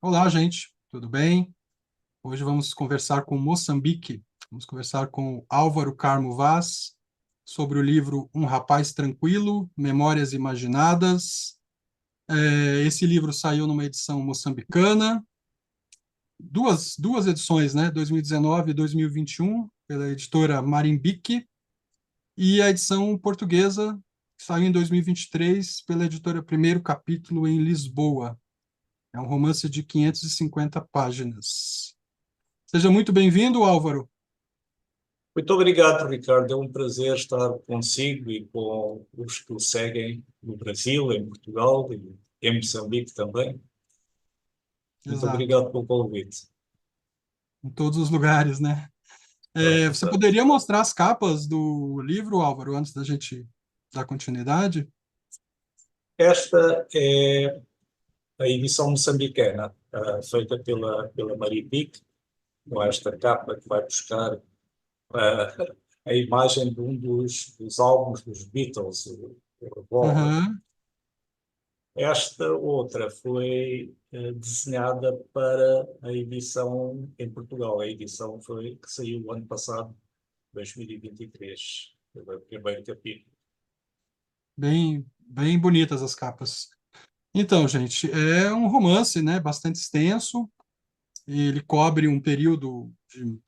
Olá, gente, tudo bem? Hoje vamos conversar com Moçambique. Vamos conversar com Álvaro Carmo Vaz sobre o livro Um Rapaz Tranquilo, Memórias Imaginadas. Esse livro saiu numa edição moçambicana, duas edições, né? 2019 e 2021, pela editora Marimbique, e a edição portuguesa que saiu em 2023 pela editora Primeiro Capítulo em Lisboa. É um romance de 550 páginas. Seja muito bem-vindo, Álvaro. Muito obrigado, Ricardo. É um prazer estar consigo e com os que o seguem no Brasil, em Portugal e em Moçambique também. Muito Exato, obrigado pelo convite. em todos os lugares, né? Você Exato. poderia mostrar as capas do livro, Álvaro, antes da gente dar continuidade? Esta é a edição moçambicana, feita pela Maripic, com esta capa que vai buscar a imagem de um dos álbuns dos Beatles, o Revolver. Aham. Esta outra foi desenhada para a edição em Portugal. A edição foi que saiu o ano passado, 2023. Foi o primeiro capítulo. Bem bonitas as capas. Então, gente, é um romance, né, bastante extenso. Ele cobre um período de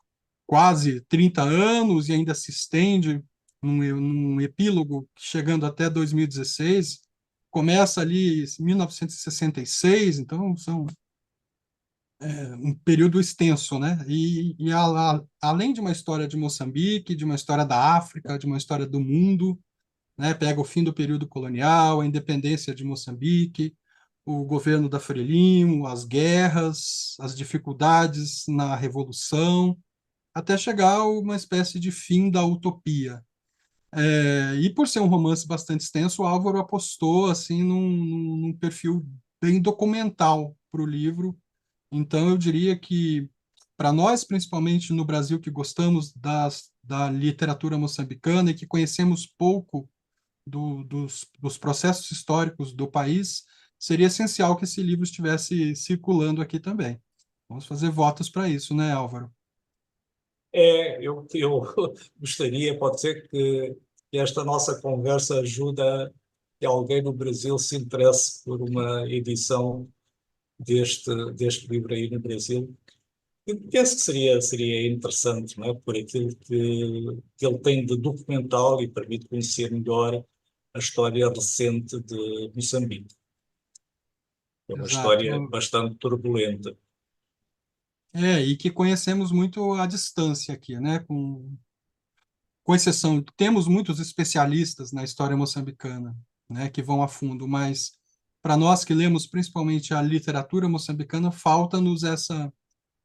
quase 30 anos e ainda se estende num epílogo chegando até 2016. Começa ali em 1966, então são um período extenso, né? Além de uma história de Moçambique, de uma história da África, de uma história do mundo, né? Pega o fim do período colonial, a independência de Moçambique, o governo da Frelimo, as guerras, as dificuldades na revolução, até chegar a uma espécie de fim da utopia. E por ser um romance bastante extenso, o Álvaro apostou assim num perfil bem documental para o livro. Então, eu diria que, para nós, principalmente no Brasil, que gostamos da literatura moçambicana e que conhecemos pouco dos processos históricos do país, seria essencial que esse livro estivesse circulando aqui também. Vamos fazer votos para isso, né, Álvaro? Eu gostaria, pode ser que esta nossa conversa ajuda que alguém no Brasil se interesse por uma edição deste livro aí no Brasil. Eu penso que seria interessante, não é? Por aquilo que ele tem de documental e permite conhecer melhor a história recente de Moçambique. É uma história Exato. bastante turbulenta. E que conhecemos muito à distância aqui, né? Com exceção, temos muitos especialistas na história moçambicana, né, que vão a fundo, mas para nós que lemos principalmente a literatura moçambicana, falta-nos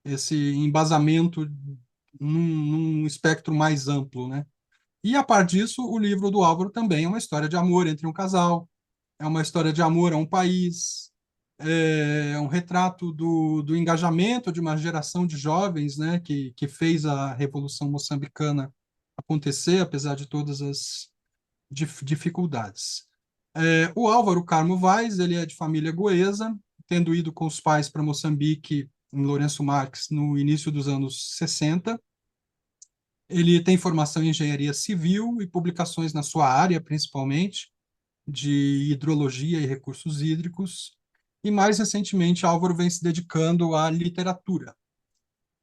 esse embasamento num espectro mais amplo, né? E a par disso, o livro do Álvaro também é uma história de amor entre um casal, é uma história de amor a um país, é um retrato do engajamento de uma geração de jovens, né, que fez a Revolução Moçambicana acontecer, apesar de todas as dificuldades. O Álvaro Carmo Vaz, ele é de família goesa, tendo ido com os pais para Moçambique, em Lourenço Marques, no início dos anos 60. Ele tem formação em engenharia civil e publicações na sua área, principalmente, de hidrologia e recursos hídricos. E mais recentemente, Álvaro vem se dedicando à literatura.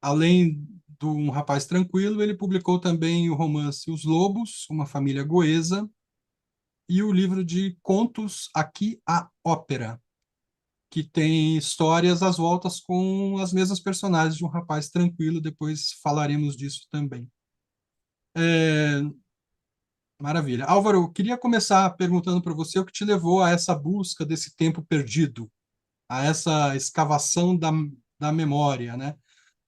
Além de Um Rapaz Tranquilo, ele publicou também o romance Os Lobos, Uma Família Goesa, e o livro de contos Aqui a Ópera, que tem histórias às voltas com as mesmas personagens de Um Rapaz Tranquilo. Depois falaremos disso também. É, Maravilha. Álvaro, eu queria começar perguntando para você o que te levou a essa busca desse tempo perdido, a essa escavação da memória, né?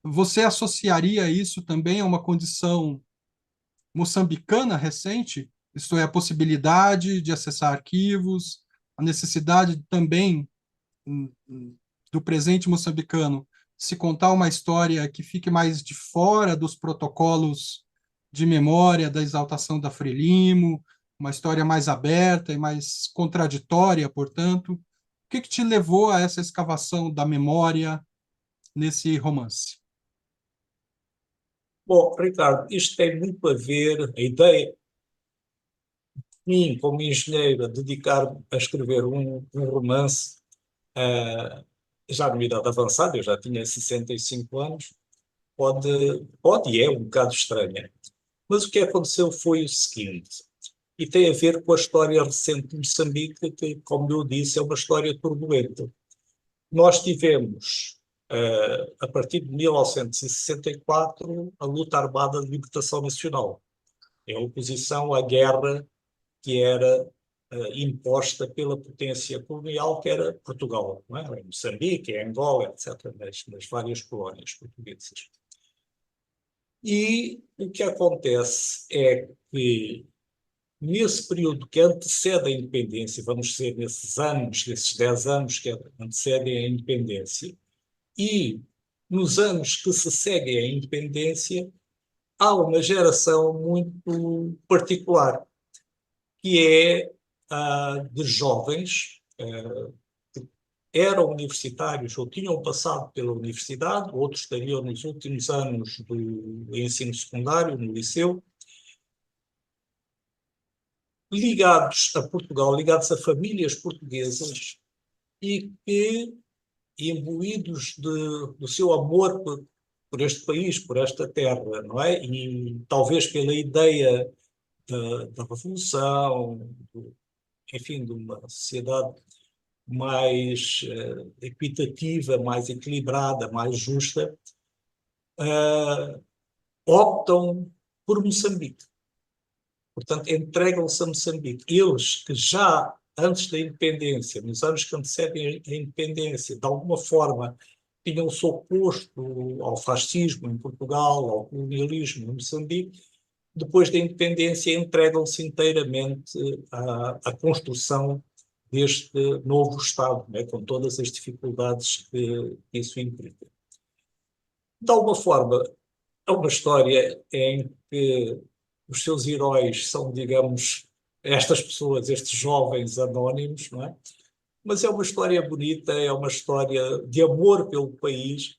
Você associaria isso também a uma condição moçambicana recente? Isto é, a possibilidade de acessar arquivos, a necessidade também do presente moçambicano se contar uma história que fique mais de fora dos protocolos de memória da exaltação da Frelimo, uma história mais aberta e mais contraditória, portanto. O que te levou a essa escavação da memória, nesse romance? Bom, Ricardo, isto tem muito a ver, a ideia, mim, como engenheiro, a dedicar-me a escrever um romance, ah, já numa idade avançada, eu já tinha 65 anos, pode e é um bocado estranha. Mas o que aconteceu foi o seguinte, e tem a ver com a história recente de Moçambique, que, como eu disse, é uma história turbulenta. Nós tivemos, a partir de 1964, a luta armada de libertação nacional, em oposição à guerra que era imposta pela potência colonial, que era Portugal, não é? Em Moçambique, em Angola, etc., nas várias colónias portuguesas. E o que acontece é que, nesse período que antecede a independência, vamos ser nesses anos, nesses 10 anos que antecedem a independência, e nos anos que se seguem à independência, há uma geração muito particular, que é de jovens que eram universitários ou tinham passado pela universidade, outros estariam nos últimos anos do ensino secundário, no liceu, ligados a Portugal, ligados a famílias portuguesas e que, imbuídos do seu amor por este país, por esta terra, não é? E talvez pela ideia da revolução, enfim, de uma sociedade mais equitativa, mais equilibrada, mais justa, optam por Moçambique. Portanto, entregam-se a Moçambique. Eles que já antes da independência, nos anos que antecedem a independência, de alguma forma tinham-se oposto ao fascismo em Portugal, ao colonialismo em Moçambique, depois da independência entregam-se inteiramente à construção deste novo Estado, né, com todas as dificuldades que isso implica. De alguma forma, é uma história em que os seus heróis são, digamos, estas pessoas, estes jovens anónimos, não é? Mas é uma história bonita, é uma história de amor pelo país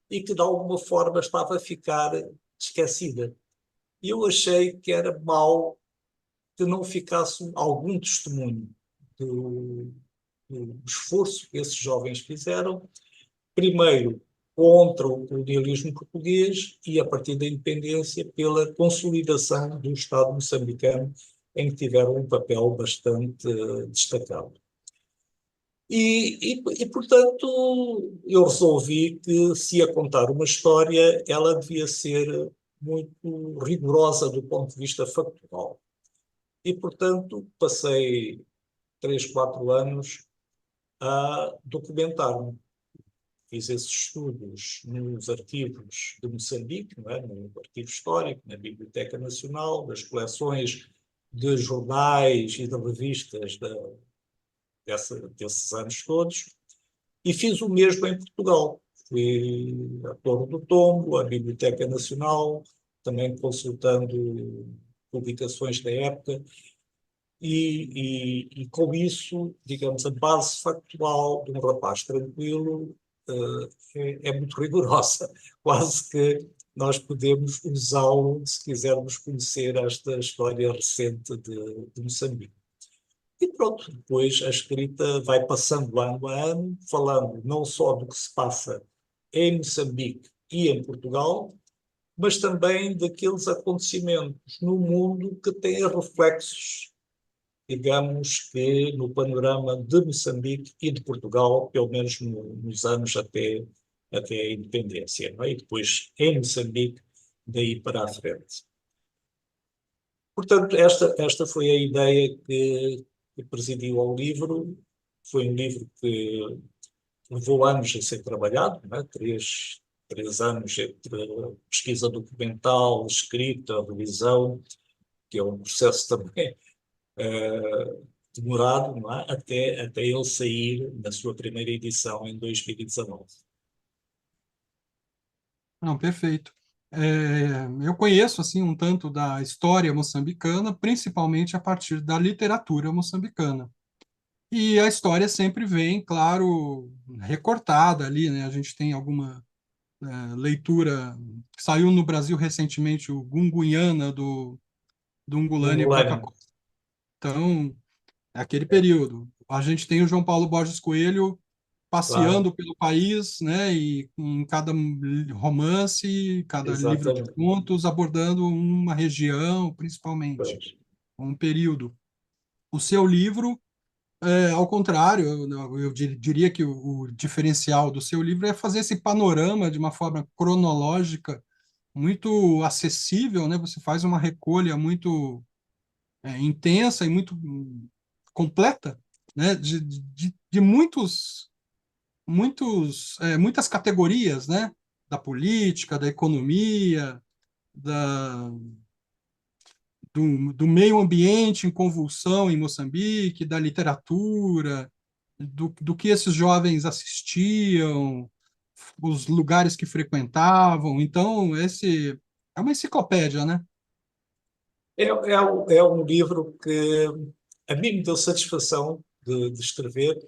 e que, de alguma forma, estava a ficar esquecida. E eu achei que era mau que não ficasse algum testemunho do, do esforço que esses jovens fizeram, primeiro contra o colonialismo português e, a partir da independência, pela consolidação do Estado moçambicano, em que tiveram um papel bastante destacado. Portanto, eu resolvi que, se ia contar uma história, ela devia ser muito rigorosa do ponto de vista factual. E, portanto, passei 3, 4 anos a documentar-me. Fiz esses estudos nos arquivos de Moçambique, não é? No arquivo histórico, na Biblioteca Nacional, das coleções de jornais e de revistas desses anos todos, e fiz o mesmo em Portugal. Fui à Torre do Tombo, à Biblioteca Nacional, também consultando publicações da época, e com isso, digamos, a base factual de um rapaz tranquilo é muito rigorosa, quase que nós podemos usá-lo se quisermos conhecer esta história recente de Moçambique. E pronto, depois a escrita vai passando ano a ano, falando não só do que se passa em Moçambique e em Portugal, mas também daqueles acontecimentos no mundo que têm reflexos, digamos que no panorama de Moçambique e de Portugal, pelo menos nos anos até a independência, não é? E depois em Moçambique, daí para a frente. Portanto, esta foi a ideia que presidiu ao livro. Foi um livro que levou anos a ser trabalhado, não é? Três anos entre pesquisa documental, escrita, revisão, que é um processo também demorado, não é? Até ele sair na sua primeira edição em 2019. Não, perfeito. Eu conheço assim um tanto da história moçambicana, principalmente a partir da literatura moçambicana. E a história sempre vem, claro, recortada ali, né? A gente tem leitura, saiu no Brasil recentemente o Gungunhana, do Ungulani e Paca Angolano, Costa. Então, é aquele período. A gente tem o João Paulo Borges Coelho claro, passeando pelo país, né, e em cada romance, cada livro de exatamente. contos, abordando uma região, principalmente, Pois. um período. O seu livro, ao contrário, eu diria que o diferencial do seu livro é fazer esse panorama de uma forma cronológica muito acessível, né? Você faz uma recolha muito intensa e muito completa, né? De muitas categorias, né? Da política, da economia, da, meio ambiente em convulsão em Moçambique, da literatura, do que esses jovens assistiam, os lugares que frequentavam. Então, esse é uma enciclopédia, né? É um livro que a mim me deu satisfação de escrever,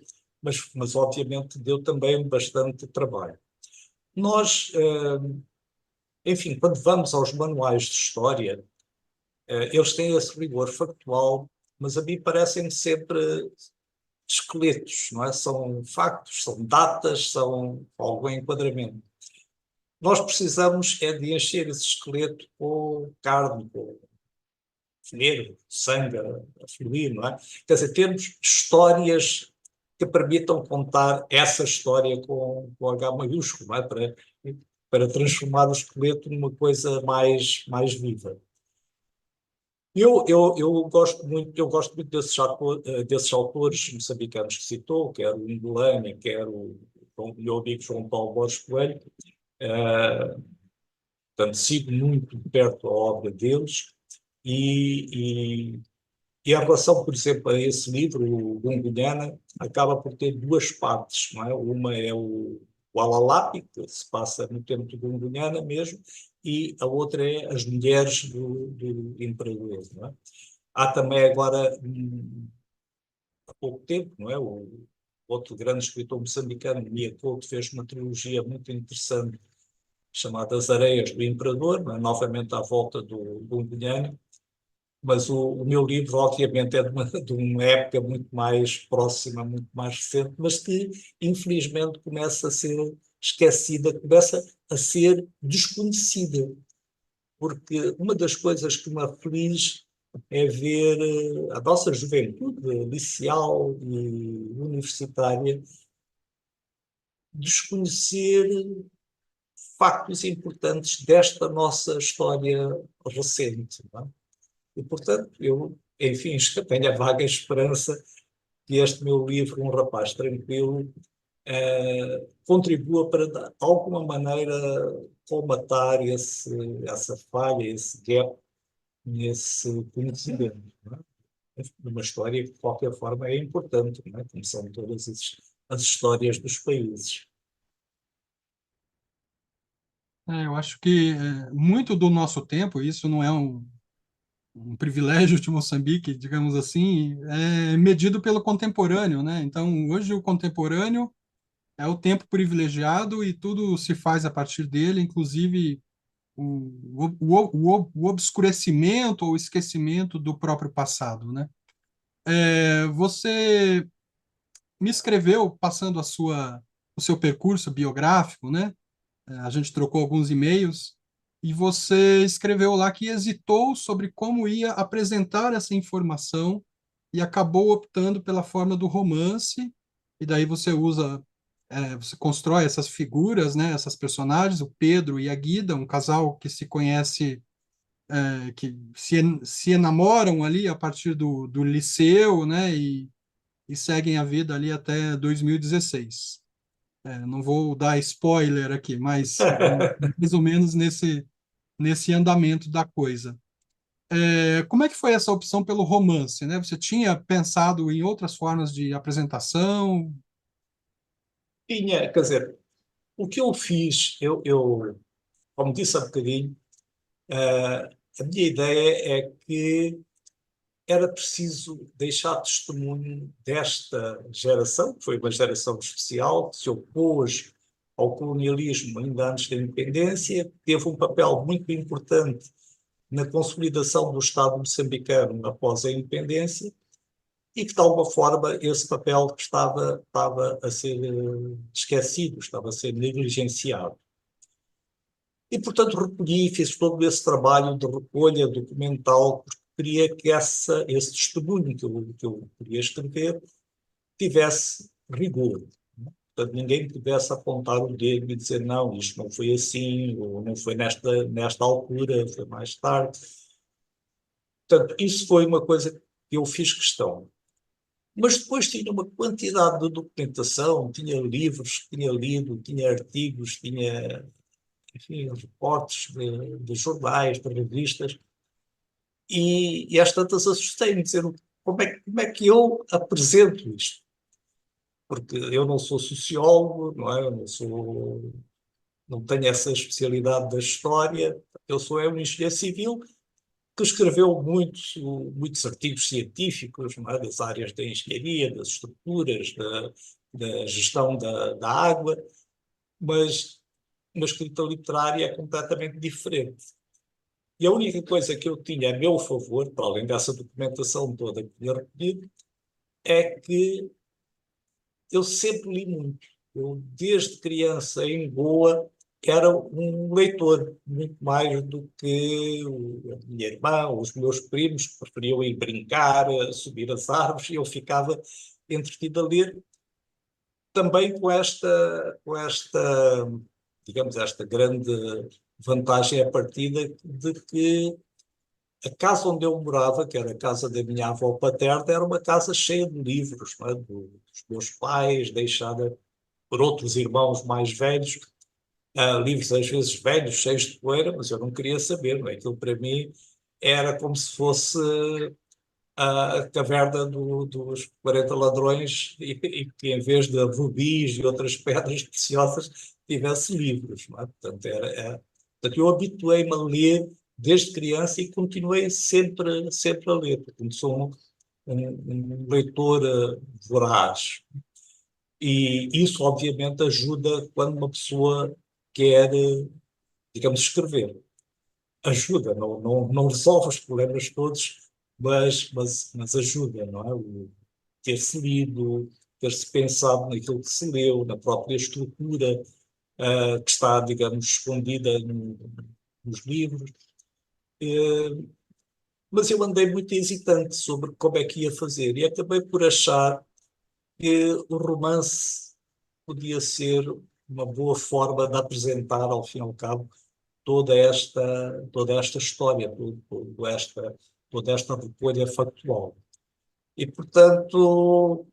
mas obviamente deu também bastante trabalho. Nós, enfim, quando vamos aos manuais de história, eles têm esse rigor factual, mas a mim parecem sempre esqueletos, não é? São factos, são datas, são algum enquadramento. Nós precisamos é de encher esse esqueleto com carne, com dinheiro, sangue a fluir, não é? Quer dizer, termos histórias que permitam contar essa história com H maiúsculo, não é? Para transformar o esqueleto numa coisa mais viva. Eu gosto muito desses autores moçambicanos que citou, quer o Ingolânia, quer o meu amigo João Paulo Borges Coelho. Portanto, sigo muito de perto a obra deles e, e em relação, por exemplo, a esse livro, o Gungunhana, acaba por ter duas partes, não é? Uma é o Alalapi, que se passa no tempo do Gungunhana mesmo, e a outra é as mulheres do imperador, não é? Há também agora, há pouco tempo, não é? O outro grande escritor moçambicano, Mia Couto, fez uma trilogia muito interessante chamada As Areias do Imperador, não é? Novamente à volta do Gungunhana, mas o meu livro, obviamente, é de uma época muito mais próxima, muito mais recente, mas que, infelizmente, começa a ser esquecida, começa a ser desconhecida, porque uma das coisas que me aflige é ver a nossa juventude liceal e universitária desconhecer factos importantes desta nossa história recente, não é? E, portanto, eu, enfim, tenho a vaga esperança que este meu livro, Um Rapaz Tranquilo, contribua para, de alguma maneira, colmatar essa falha, esse gap nesse conhecimento. Não é? Uma história que, de qualquer forma, é importante, não é? Como são todas as histórias dos países. Eu acho que muito do nosso tempo, isso não é um privilégio de Moçambique, digamos assim, é medido pelo contemporâneo, né? Então, hoje o contemporâneo é o tempo privilegiado e tudo se faz a partir dele, inclusive o obscurecimento ou esquecimento do próprio passado, né? Você me escreveu passando o seu percurso biográfico, né? A gente trocou alguns e-mails e você escreveu lá que hesitou sobre como ia apresentar essa informação e acabou optando pela forma do romance, e daí você constrói essas figuras, né, essas personagens, o Pedro e a Guida, um casal que se conhece, que se enamoram ali a partir do liceu, né, e seguem a vida ali até 2016. Não vou dar spoiler aqui, mas mais ou menos nesse andamento da coisa. Como é que foi essa opção pelo romance, né? Você tinha pensado em outras formas de apresentação? Tinha, quer dizer, o que eu fiz, como disse há bocadinho, a minha ideia é que era preciso deixar testemunho desta geração, que foi uma geração especial, que se opôs ao colonialismo ainda antes da independência, teve um papel muito importante na consolidação do Estado moçambicano após a independência e que, de alguma forma, esse papel estava a ser esquecido, estava a ser negligenciado. E, portanto, recolhi, fiz todo esse trabalho de recolha documental, porque queria que esse testemunho que eu queria escrever tivesse rigor. Portanto, ninguém pudesse apontar o dedo e dizer não, isto não foi assim, ou não foi nesta altura, foi mais tarde. Portanto, isso foi uma coisa que eu fiz questão. Mas depois tinha uma quantidade de documentação, tinha livros que tinha lido, tinha artigos, tinha, enfim, reportes de jornais, de revistas, e às tantas assustei-me, dizer como é que eu apresento isto? Porque eu não sou sociólogo, não é? Eu não tenho essa especialidade da história, eu sou um engenheiro civil que escreveu muitos artigos científicos, não é? Das áreas da engenharia, das estruturas, da gestão da água, mas uma escrita literária é completamente diferente. E a única coisa que eu tinha a meu favor, para além dessa documentação toda que tinha recolhido, é que eu sempre li muito. Eu, desde criança em Goa, era um leitor, muito mais do que a minha irmã, os meus primos, que preferiam ir brincar, subir as árvores, e eu ficava entretido a ler, também digamos, esta grande vantagem à partida de que a casa onde eu morava, que era a casa da minha avó paterna, era uma casa cheia de livros, não é? Dos meus pais, deixada por outros irmãos mais velhos, livros às vezes velhos, cheios de poeira, mas eu não queria saber, não é? Aquilo para mim era como se fosse a caverna dos 40 ladrões e que em vez de rubis e outras pedras preciosas tivesse livros, não é? Portanto, eu habituei-me a ler desde criança e continuei sempre a ler, porque sou um leitor voraz. E isso, obviamente, ajuda quando uma pessoa quer, digamos, escrever. Ajuda, não resolve os problemas todos, mas ajuda, não é? Ter-se lido, ter-se pensado naquilo que se leu, na própria estrutura que está, digamos, escondida nos livros. Mas eu andei muito hesitante sobre como é que ia fazer e acabei por achar que o romance podia ser uma boa forma de apresentar, ao fim e ao cabo, toda esta história, toda esta recolha factual. E, portanto,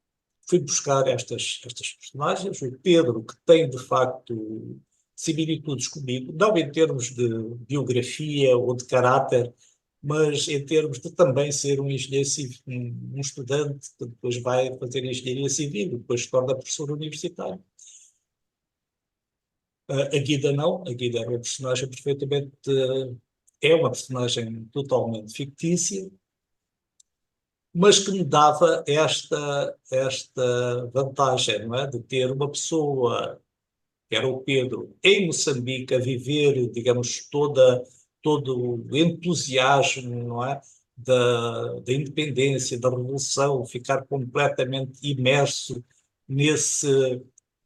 fui buscar estas personagens, o Pedro, que tem, de facto, similitudes comigo, não em termos de biografia ou de caráter, mas em termos de também ser um engenheiro civil, um estudante que depois vai fazer engenharia civil, depois se torna professor universitário. A Guida não, a Guida é uma personagem perfeitamente, é uma personagem totalmente fictícia, mas que me dava esta vantagem, não é? De ter uma pessoa, que era o Pedro, em Moçambique, a viver, digamos, todo o entusiasmo, não é? Da independência, da revolução, ficar completamente imerso nesse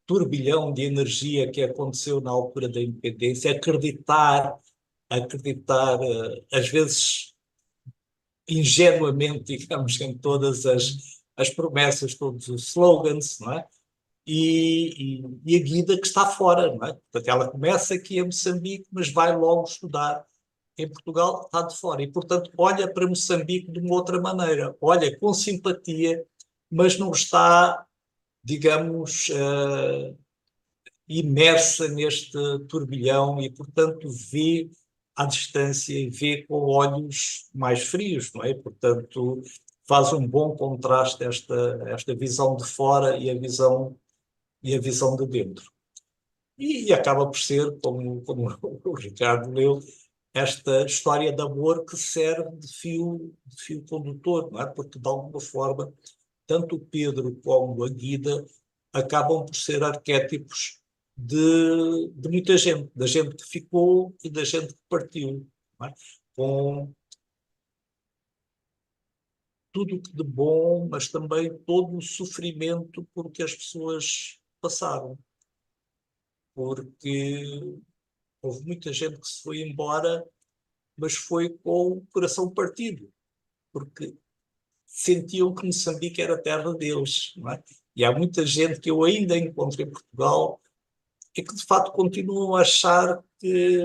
turbilhão de energia que aconteceu na altura da independência, acreditar, às vezes ingenuamente, digamos, em todas as promessas, todos os slogans, não é? E a Guida que está fora, não é? Portanto, ela começa aqui em Moçambique, mas vai logo estudar em Portugal, está de fora. E, portanto, olha para Moçambique de uma outra maneira. Olha com simpatia, mas não está, digamos, imersa neste turbilhão e, portanto, vê à distância e vê com olhos mais frios, não é? Portanto, faz um bom contraste esta visão de fora e a visão de dentro. E acaba por ser, como o Ricardo leu, esta história de amor que serve de fio condutor, não é? Porque, de alguma forma, tanto o Pedro como a Guida acabam por ser arquétipos de muita gente, da gente que ficou e da gente que partiu, não é? Com tudo o que de bom, mas também todo o sofrimento por que as pessoas passaram. Porque houve muita gente que se foi embora, mas foi com o coração partido, porque sentiam que Moçambique era a terra deles, não é? E há muita gente que eu ainda encontro em Portugal e que de facto continuam a achar que,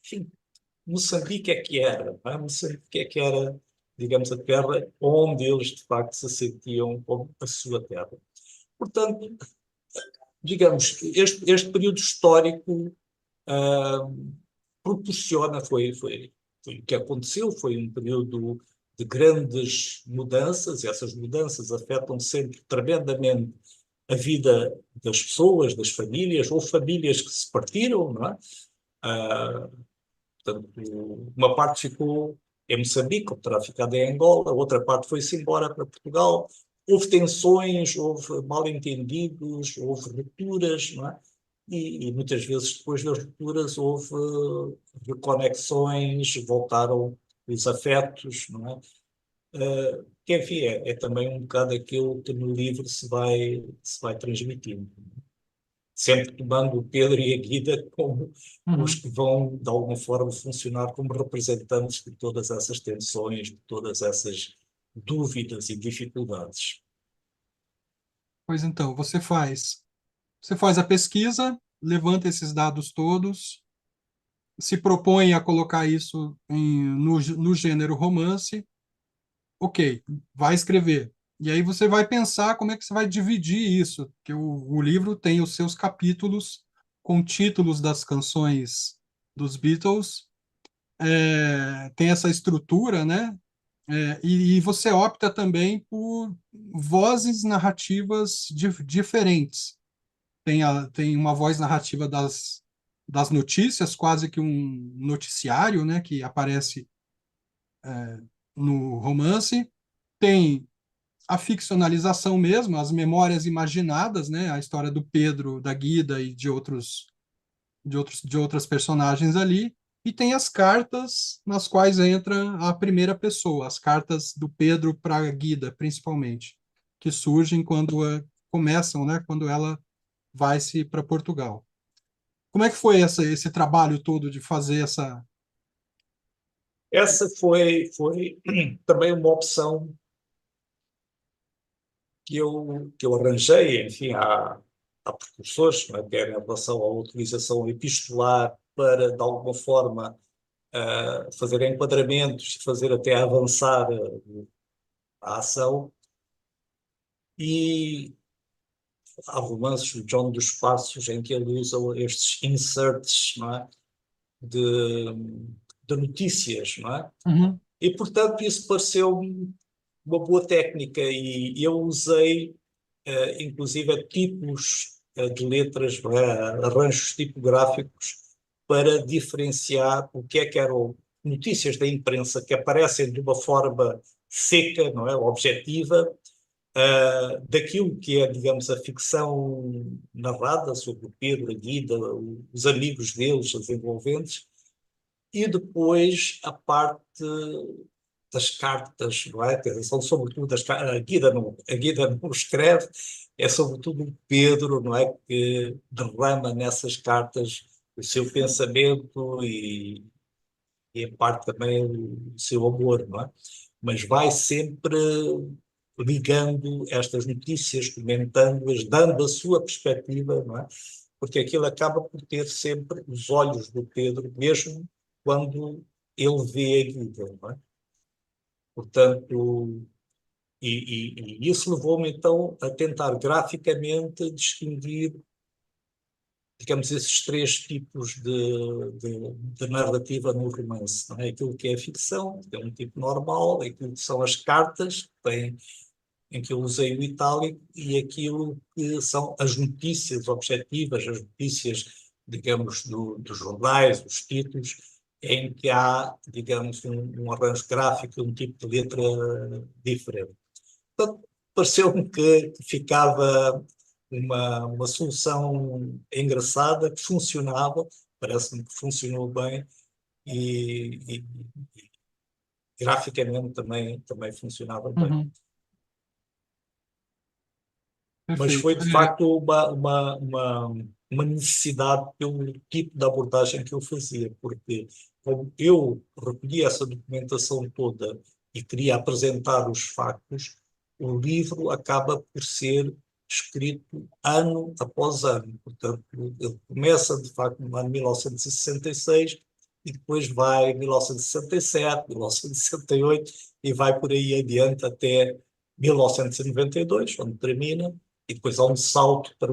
enfim, Moçambique é que era, não é? Moçambique é que era, digamos, a terra onde eles de facto se sentiam como a sua terra. Portanto, digamos, este período histórico ah, proporciona, foi o que aconteceu, foi um período de grandes mudanças, e essas mudanças afetam sempre tremendamente a vida das pessoas, das famílias, ou famílias que se partiram, não é? Ah, portanto, uma parte ficou em Moçambique, ou terá ficado em Angola, a outra parte foi-se embora para Portugal. Houve tensões, houve mal-entendidos, houve rupturas, não é? E muitas vezes depois das rupturas houve reconexões, voltaram os afetos, não é? Que enfim, é também um bocado aquilo que no livro se vai transmitindo, sempre tomando o Pedro e a Guida como os Uhum. que vão, de alguma forma, funcionar como representantes de todas essas tensões, de todas essas dúvidas e dificuldades. Pois então, você faz a pesquisa, levanta esses dados todos, se propõe a colocar isso no gênero romance, ok, vai escrever. E aí você vai pensar como é que você vai dividir isso, que o livro tem os seus capítulos com títulos das canções dos Beatles, tem essa estrutura, né? E você opta também por vozes narrativas diferentes. Tem uma voz narrativa das notícias, quase que um noticiário, né, que aparece no romance. Tem a ficcionalização mesmo, as memórias imaginadas, né, a história do Pedro, da Guida e de outras personagens ali. E tem as cartas nas quais entra a primeira pessoa, as cartas do Pedro para a Guida, principalmente, que surgem quando começam, né, quando ela vai-se para Portugal. Como é que foi esse trabalho todo de fazer essa. Essa foi também uma opção que eu arranjei, enfim, há professores, não é, quer em relação à utilização epistolar para, de alguma forma, fazer enquadramentos, fazer até avançar a ação. E há romances do John dos Passos em que ele usa estes inserts, não é? de notícias, não é? Uhum, E, portanto, isso pareceu-me uma boa técnica e eu usei, inclusive, tipos de letras, não é? Arranjos tipográficos para diferenciar o que eram notícias da imprensa que aparecem de uma forma seca, não é? Objetiva, daquilo que é, digamos, a ficção narrada sobre o Pedro, a Guida, os amigos deles, os envolventes, e depois a parte das cartas, não é? São sobretudo a Guida não escreve, é sobretudo o Pedro, não é? Que derrama nessas cartas o seu pensamento e em parte também o seu amor, não é? Mas vai sempre ligando estas notícias, comentando-as, dando a sua perspectiva, não é? Porque aquilo acaba por ter sempre os olhos do Pedro, mesmo quando ele vê a Guida, não é? Portanto, e isso levou-me então a tentar graficamente distinguir, digamos, esses três tipos de narrativa no romance. Não é? Aquilo que é a ficção, que é um tipo normal, aquilo que são as cartas, que têm, em que eu usei o itálico, e aquilo que são as notícias objetivas, as notícias, digamos, dos jornais, os títulos, em que há, digamos, um arranjo gráfico, um tipo de letra diferente. Portanto, pareceu-me que ficava uma solução engraçada que funcionava, parece-me que funcionou bem e graficamente também funcionava bem. Uhum. Mas Perfeito. foi de facto uma necessidade pelo tipo de abordagem que eu fazia, porque como eu recolhi essa documentação toda e queria apresentar os factos, o livro acaba por ser escrito ano após ano. Portanto, ele começa de facto no ano 1966 e depois vai 1967, 1968 e vai por aí adiante até 1992, onde termina, e depois há um salto para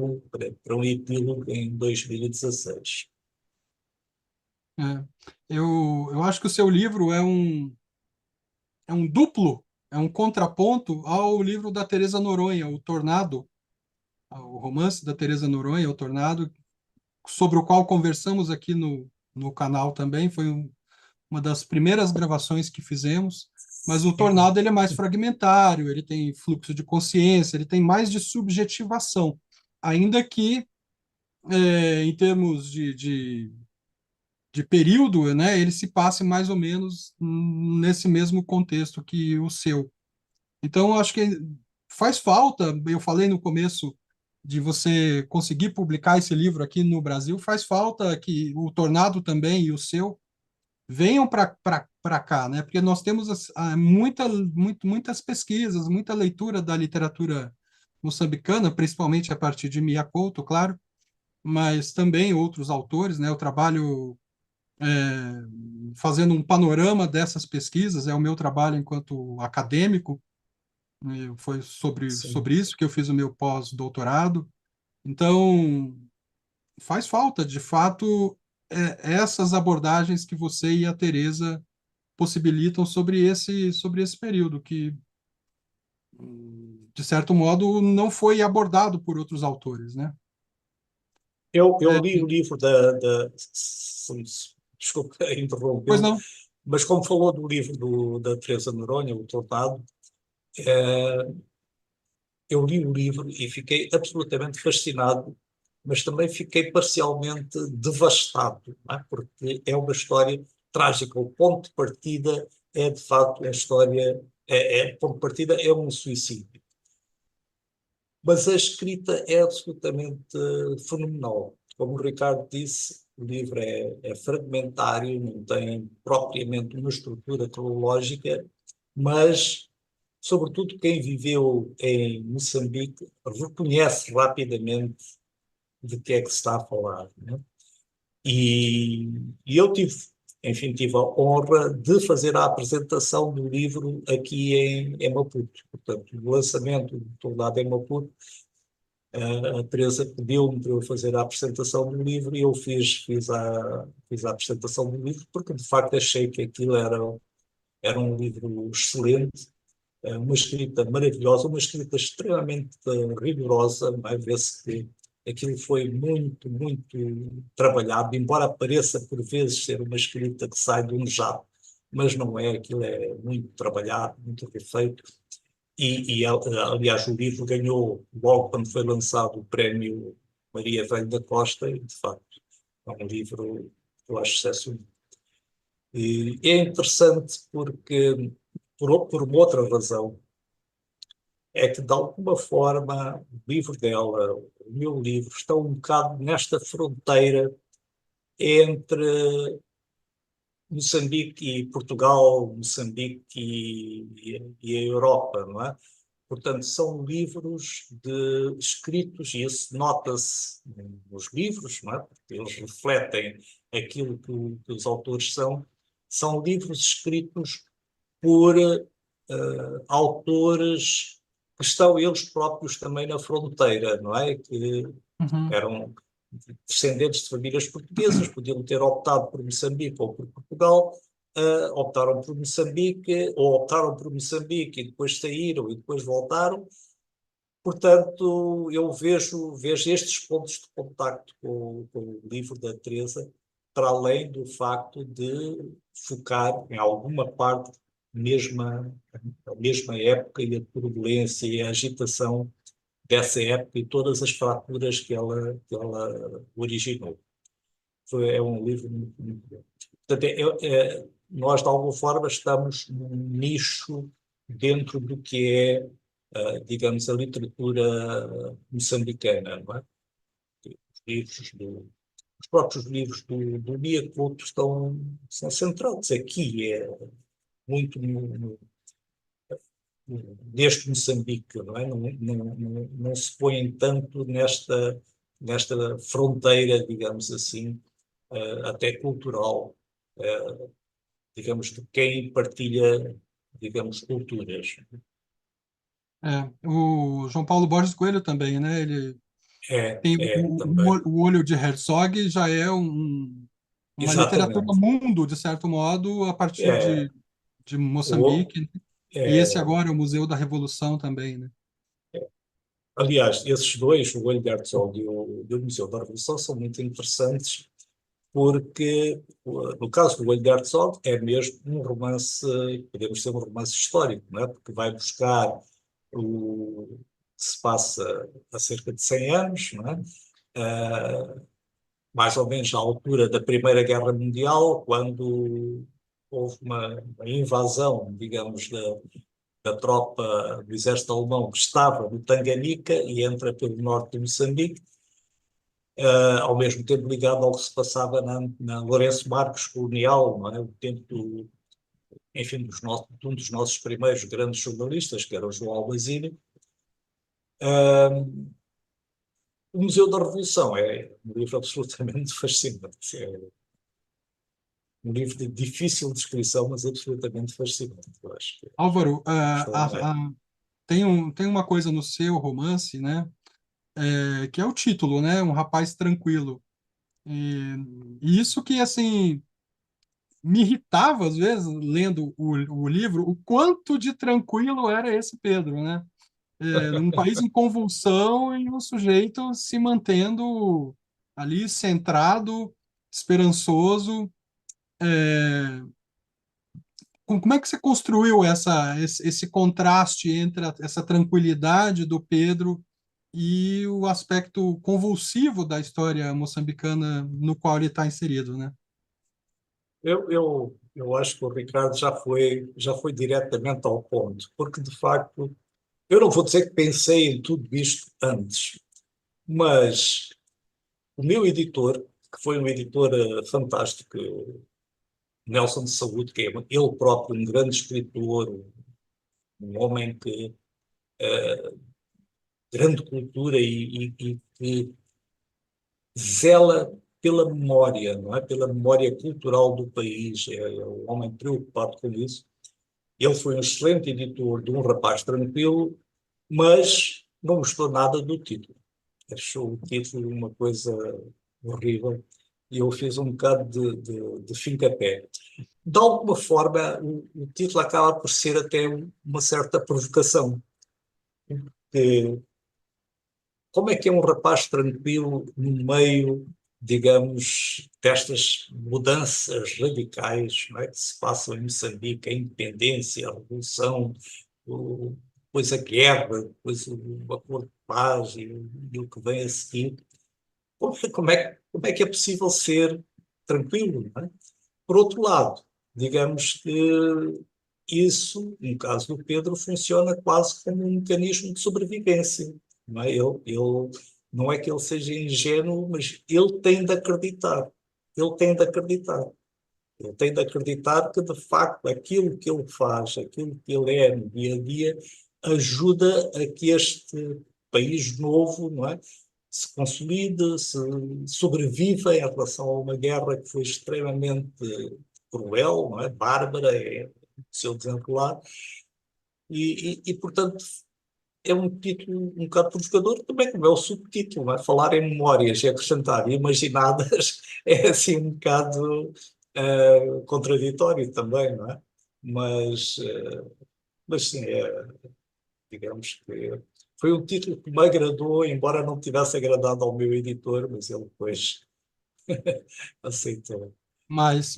um epílogo em 2016. É. Eu acho que o seu livro é um duplo, é um contraponto ao livro da Teresa Noronha, O Tornado, o romance da Teresa Noronha, O Tornado, sobre o qual conversamos aqui no canal também. Foi uma das primeiras gravações que fizemos. Mas o Sim, Tornado ele é mais fragmentário, ele tem fluxo de consciência, ele tem mais de subjetivação, ainda que em termos de período, né, ele se passe mais ou menos nesse mesmo contexto que o seu. Então, eu acho que faz falta, eu falei no começo de você conseguir publicar esse livro aqui no Brasil, faz falta que o Tornado também e o seu venham para cá, né? Porque nós temos muitas pesquisas, muita leitura da literatura moçambicana, principalmente a partir de Mia Couto, claro, mas também outros autores, né? Eu trabalho fazendo um panorama dessas pesquisas, é o meu trabalho enquanto acadêmico, né? Foi sim. sobre isso que eu fiz o meu pós-doutorado. Então, faz falta, de fato, essas abordagens que você e a Teresa possibilitam sobre esse período, que, de certo modo, não foi abordado por outros autores, né? Eu É, li o livro desculpa pois interrompê-lo, não. mas como falou do livro da Teresa Noronha, O Tratado, eh, eu li o livro e fiquei absolutamente fascinado, mas também fiquei parcialmente devastado, não é? Porque é uma história trágica. O ponto de partida é, de facto, a história, o ponto de partida é um suicídio. Mas a escrita é absolutamente fenomenal. Como o Ricardo disse, o livro é fragmentário, não tem propriamente uma estrutura cronológica, mas, sobretudo, quem viveu em Moçambique reconhece rapidamente de que é que se está a falar, né? E, e eu tive a honra de fazer a apresentação do livro aqui em Maputo. Portanto, o lançamento do Tornado em Maputo, a Teresa pediu-me para eu fazer a apresentação do livro e eu fiz a apresentação do livro porque, de facto, achei que aquilo era um livro excelente, uma escrita maravilhosa, uma escrita extremamente rigorosa, vai ver-se que aquilo foi muito, muito trabalhado, embora pareça por vezes ser uma escrita que sai de um jato, mas não é, aquilo é muito trabalhado, muito refeito, aliás o livro ganhou, logo quando foi lançado, o prémio Maria Velho da Costa, e de facto é um livro que eu acho excepcional. E é interessante porque, por uma outra razão, é que, de alguma forma, o livro dela, o meu livro, está um bocado nesta fronteira entre Moçambique e Portugal, Moçambique e a Europa, não é? Portanto, são livros escritos, e isso nota-se nos livros, não é? Porque eles refletem aquilo que os autores são livros escritos por autores que estão eles próprios também na fronteira, não é? Que Uhum. eram descendentes de famílias portuguesas, podiam ter optado por Moçambique ou por Portugal, optaram por Moçambique, ou optaram por Moçambique e depois saíram e depois voltaram. Portanto, eu vejo estes pontos de contacto com o livro da Teresa, para além do facto de focar em alguma parte a mesma época e a turbulência e a agitação dessa época e todas as fraturas que ela originou. É um livro muito, muito bom. Portanto, nós, de alguma forma, estamos num nicho dentro do que é, digamos, a literatura moçambicana, não é? Os livros os próprios livros do Mia Couto são centrados aqui, muito neste Moçambique, não é? Não se põem tanto nesta fronteira, digamos assim, até cultural, digamos, de quem partilha, digamos, culturas. O João Paulo Borges Coelho também, né? Ele tem Também. o Olho de Hertzog, já é uma literatura Exatamente. mundo, de certo modo, a partir É, de o, Moçambique, né? E esse é, agora é o Museu da Revolução também, né? aliás, esses dois, o Olho de Herzog e o Museu da Revolução, são muito interessantes porque, no caso do Olho de Herzog, é mesmo um romance, podemos dizer um romance histórico, não é? Porque vai buscar o que se passa há cerca de 100 anos, não é? Ah, mais ou menos à altura da Primeira Guerra Mundial, quando houve uma invasão, digamos, da tropa do exército alemão que estava no Tanganica e entra pelo norte de Moçambique, ao mesmo tempo ligado ao que se passava na Lourenço Marques colonial, não é? O tempo enfim, de um dos nossos primeiros grandes jornalistas, que era o João Basílio. O Museu da Revolução é um livro absolutamente fascinante. É um livro de difícil descrição, mas absolutamente fascinante. Eu acho que é Álvaro, extraordinário. tem uma coisa no seu romance, né? Que é o título, né? Um rapaz tranquilo. E isso que, assim, me irritava, às vezes, lendo o livro, o quanto de tranquilo era esse Pedro, né? Num país em convulsão e um sujeito se mantendo ali centrado, esperançoso. Como é que você construiu esse contraste entre essa tranquilidade do Pedro e o aspecto convulsivo da história moçambicana no qual ele está inserido, né? Eu acho que o Ricardo já foi diretamente ao ponto, porque de facto, eu não vou dizer que pensei em tudo isto antes, mas o meu editor, que foi um editor fantástico, Nelson de Saúde, que é ele próprio um grande escritor, um homem que grande cultura e que zela pela memória, não é? Pela memória cultural do país, é um homem preocupado com isso. Ele foi um excelente editor de Um Rapaz Tranquilo, mas não gostou nada do título. Achou o título uma coisa horrível e eu fiz um bocado de fim-capé. De alguma forma, o título acaba por ser até uma certa provocação. Que, como é que é um rapaz tranquilo no meio, digamos, destas mudanças radicais, não é, que se passam em Moçambique, a independência, a revolução, depois a guerra, depois o acordo de paz e o que vem a seguir. Como é que é possível ser tranquilo, não é? Por outro lado, digamos que isso, no caso do Pedro, funciona quase como um mecanismo de sobrevivência. Não é? Não é que ele seja ingênuo, mas ele tem de acreditar. Ele tem de acreditar. Ele tem de acreditar que, de facto, aquilo que ele faz, aquilo que ele é no dia a dia, ajuda a que este país novo, não é, se consolide, se sobreviva em relação a uma guerra que foi extremamente cruel, não é, bárbara, seu desenrolar, portanto, é um título um bocado provocador, também como é o subtítulo, não é? Falar em memórias e acrescentar imaginadas é assim um bocado contraditório também, não é? Mas, mas sim, digamos que foi um título que me agradou, embora não tivesse agradado ao meu editor, mas ele depois aceitou. mas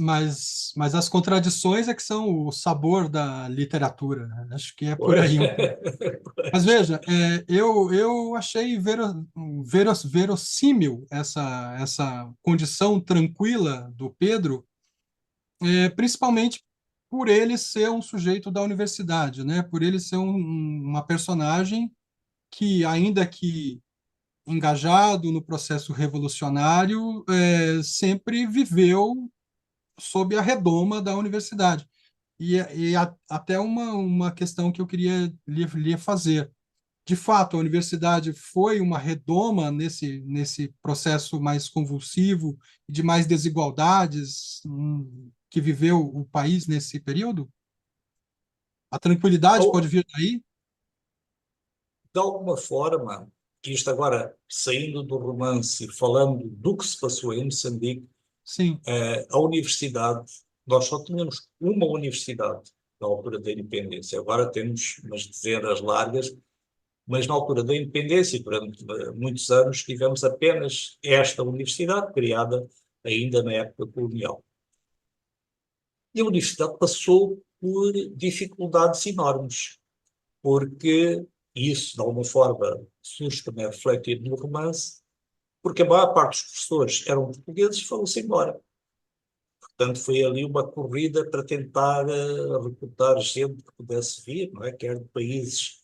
as contradições é que são o sabor da literatura, né? Acho que é por Pois, aí um pouco. Mas veja, eu achei verossímil essa condição tranquila do Pedro, principalmente por ele ser um sujeito da universidade, né? Por ele ser uma personagem que, ainda que engajado no processo revolucionário, sempre viveu sob a redoma da universidade. Até uma questão que eu queria lhe fazer. De fato, a universidade foi uma redoma nesse processo mais convulsivo e de mais desigualdades que viveu o país nesse período? A tranquilidade pode ou, vir daí? de alguma forma, que isto agora, saindo do romance e falando do que se passou em Moçambique, Sim, a universidade, nós só tínhamos uma universidade na altura da independência, agora temos umas dezenas largas, mas na altura da independência, durante muitos anos, tivemos apenas esta universidade, criada ainda na época colonial. E a universidade passou por dificuldades enormes, porque isso, de alguma forma, surge também refletido no romance, porque a maior parte dos professores eram portugueses e foram-se embora. Portanto, foi ali uma corrida para tentar recrutar gente que pudesse vir, não é? Quer de países,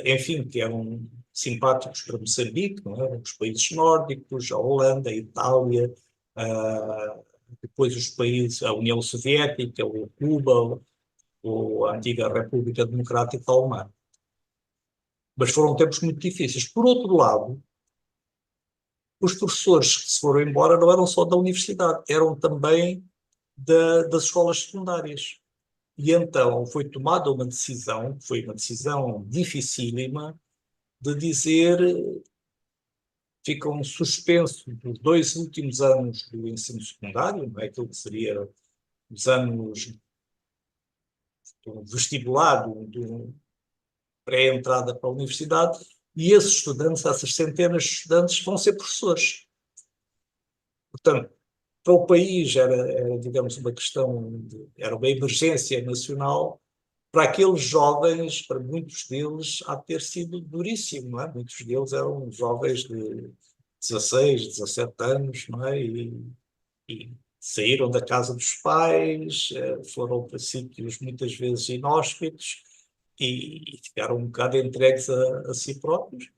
enfim, que eram simpáticos para Moçambique, não é? Os países nórdicos, a Holanda, a Itália, depois os países, a União Soviética, o Cuba, ou a antiga República Democrática Alemã. Mas foram tempos muito difíceis. Por outro lado, os professores que se foram embora não eram só da universidade, eram também das escolas secundárias. E então foi tomada uma decisão, foi uma decisão dificílima, de dizer ficam suspensos os 2 últimos anos do ensino secundário, não é? Aquilo que seria os anos do vestibular, do pré-entrada para a universidade, e esses estudantes, essas centenas de estudantes, vão ser professores. Portanto, para o país era, digamos, uma questão, era uma emergência nacional. Para aqueles jovens, para muitos deles, há de ter sido duríssimo, não é? Muitos deles eram jovens de 16, 17 anos, não é? E saíram da casa dos pais, foram para sítios muitas vezes inóspitos e ficaram um bocado entregues a si próprios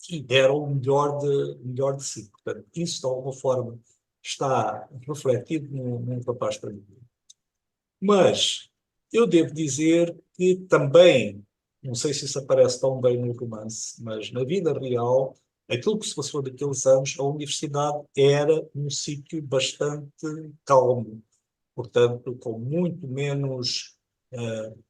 e deram o melhor de si. Portanto, isso, de alguma forma, está refletido num rapaz tranquilo. Mas eu devo dizer que também, não sei se isso aparece tão bem no romance, mas na vida real, aquilo que se passou naqueles anos, a universidade era um sítio bastante calmo, portanto, com muito menos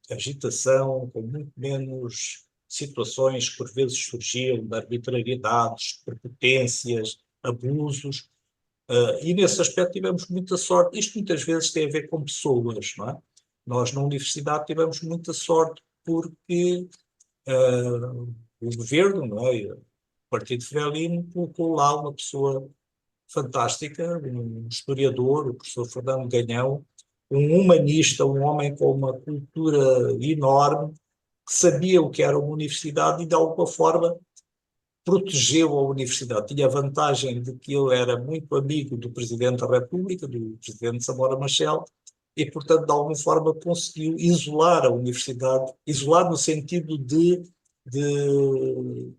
agitação, com muito menos situações que por vezes surgiam de arbitrariedades, prepotências, abusos. E nesse aspecto tivemos muita sorte. Isto muitas vezes tem a ver com pessoas, não é? Nós na universidade tivemos muita sorte porque o governo, não é? O Partido Frelimo colocou lá uma pessoa fantástica, um historiador, o professor Fernando Ganhão, um humanista, um homem com uma cultura enorme, que sabia o que era uma universidade e de alguma forma protegeu a universidade. Tinha a vantagem de que ele era muito amigo do Presidente da República, do Presidente Samora Machel, e, portanto, de alguma forma conseguiu isolar a universidade, isolar no sentido de, de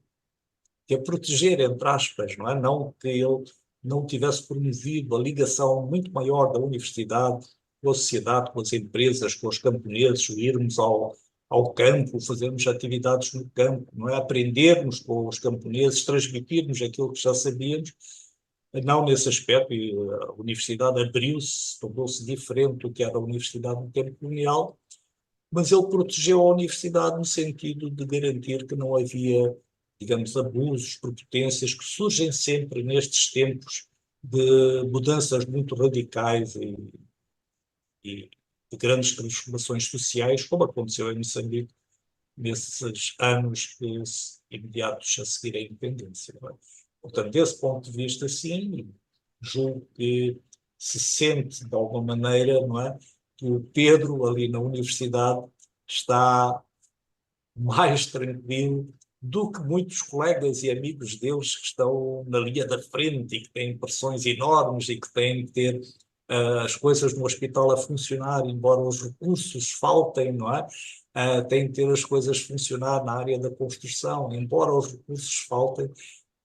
a proteger, entre aspas, não é? Não que ele não tivesse promovido a ligação muito maior da universidade com a sociedade, com as empresas, com os camponeses, o irmos ao campo, fazermos atividades no campo, não é? Aprendermos com os camponeses, transmitirmos aquilo que já sabíamos, não nesse aspecto, e a universidade abriu-se, tornou-se diferente do que era a universidade no tempo colonial, mas ele protegeu a universidade no sentido de garantir que não havia, digamos, abusos, prepotências que surgem sempre nestes tempos de mudanças muito radicais e de grandes transformações sociais, como aconteceu em Moçambique nesses anos imediatos a seguir à independência. Não é? Portanto, desse ponto de vista, sim, julgo que se sente de alguma maneira, não é? Que o Pedro ali na universidade está mais tranquilo do que muitos colegas e amigos deles que estão na linha da frente e que têm pressões enormes e que têm que ter as coisas no hospital a funcionar, embora os recursos faltem, não é? Têm que ter as coisas a funcionar na área da construção, embora os recursos faltem,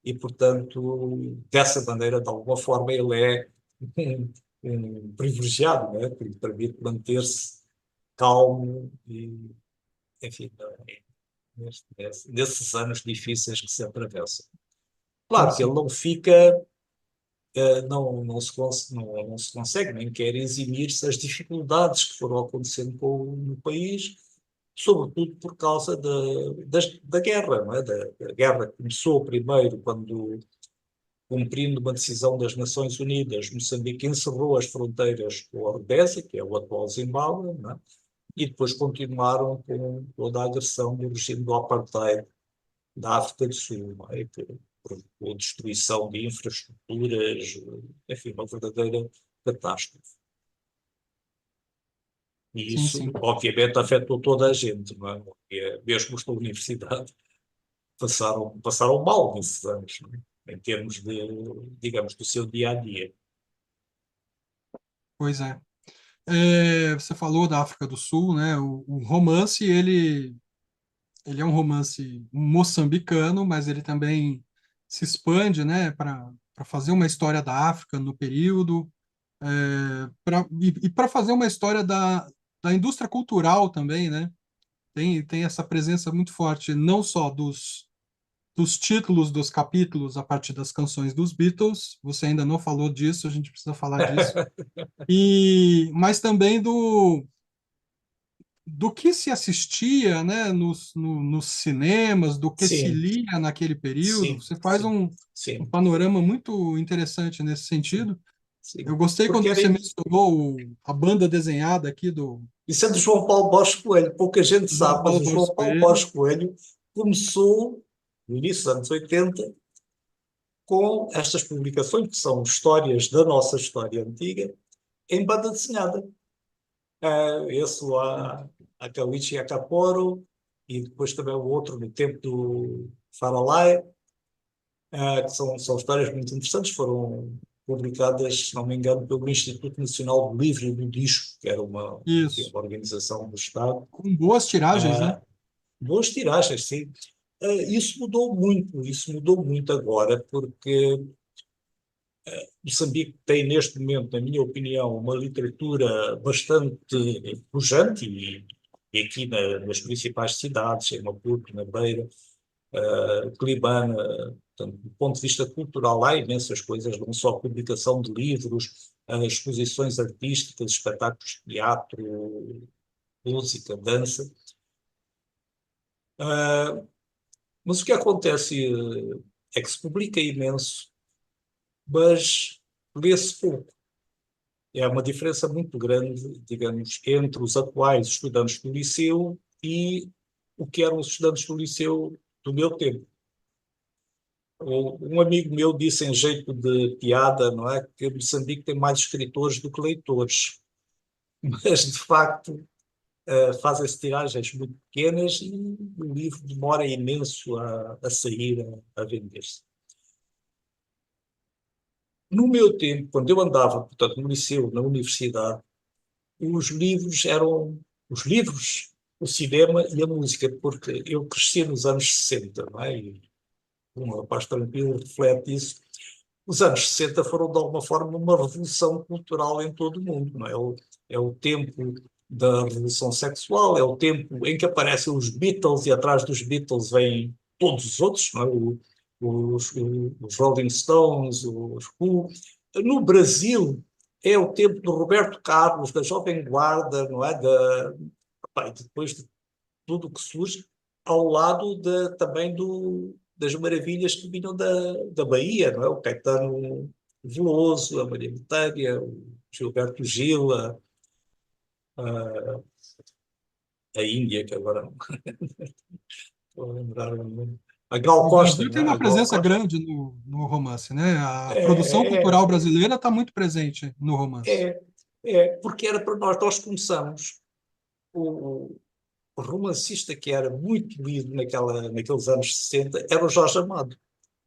e, portanto, dessa maneira, de alguma forma, ele é um, um privilegiado, não é? Que lhe permite manter-se calmo e, enfim, nesses anos difíceis que se atravessam. Sim, Claro que ele sim. não fica, não se consegue, nem quer eximir-se as dificuldades que foram acontecendo no país, sobretudo por causa da guerra, não é? Da guerra que começou primeiro quando, cumprindo uma decisão das Nações Unidas, Moçambique encerrou as fronteiras com a Rodésia, que é o atual Zimbábue, não é? E depois continuaram com toda a agressão do regime do apartheid da África do Sul, não é? Por destruição de infraestruturas, enfim, uma verdadeira catástrofe. E Sim, isso, sim. obviamente, afetou toda a gente, não é? Porque, mesmo os da universidade passaram mal nesses anos, não é? Em termos de, digamos, do seu dia a dia. Pois é. Você falou da África do Sul, né? O romance, ele é um romance moçambicano, mas ele também se expande, né, para fazer uma história da África no período, e para fazer uma história da indústria cultural também, né? Tem essa presença muito forte, não só dos títulos dos capítulos a partir das canções dos Beatles, você ainda não falou disso, a gente precisa falar disso, mas também do que se assistia, né, nos cinemas, do que se Sim, lia naquele período. sim, Você faz sim, um sim, panorama muito interessante nesse sim, sentido. sim. Eu gostei Porque quando era, você mencionou a banda desenhada aqui isso é do João Paulo Borges Coelho, pouca gente do João sabe, mas Paulo o Borges João Paulo Coelho. Borges Coelho começou, no início dos anos 80, com estas publicações, que são histórias da nossa história antiga, em banda desenhada. Esse lá, a Calici e a Caporo, e depois também o outro no tempo do Faralae, que são histórias muito interessantes, foram publicadas, se não me engano, pelo Instituto Nacional do Livro e do Disco, que era enfim, Isso. uma organização do Estado. Com boas tiragens, né? Ah, Boas tiragens, sim. Isso mudou muito agora, porque Moçambique tem neste momento, na minha opinião, uma literatura bastante pujante e aqui nas principais cidades, em Maputo, na Beira, Quelimane, portanto, do ponto de vista cultural há imensas coisas, não só a publicação de livros, exposições artísticas, espetáculos de teatro, música, dança. Uh, mas o que acontece é que se publica imenso, mas lê-se pouco. É uma diferença muito grande, digamos, entre os atuais estudantes do liceu e o que eram os estudantes do liceu do meu tempo. Um amigo meu disse em jeito de piada, não é, que Moçambique tem mais escritores do que leitores, mas de facto fazem-se tiragens muito pequenas e o livro demora imenso a sair, a vender-se. No meu tempo, quando eu andava, portanto, no liceu, na universidade, os livros eram os livros, o cinema e a música, porque eu cresci nos anos 60, não é? E um rapaz tranquilo reflete isso. Os anos 60 foram, de alguma forma, uma revolução cultural em todo o mundo, não é? É o tempo da revolução sexual, é o tempo em que aparecem os Beatles e atrás dos Beatles vêm todos os outros, não é? Os Rolling Stones, os Who. No Brasil, é o tempo do Roberto Carlos, da Jovem Guarda, não é? Pá, depois de tudo o que surge, ao lado também das maravilhas que vinham da Bahia, não é? O Caetano Veloso, a Maria Bethânia, o Gilberto Gil, a Índia, que agora não estou a lembrar o nome. A Gal O Costa, Brasil não tem é? A uma Gal presença Costa. grande no romance, né? A produção É, cultural é, brasileira está muito presente no romance. é, porque era para nós. Nós começamos. O romancista que era muito lido naqueles anos 60 era o Jorge Amado.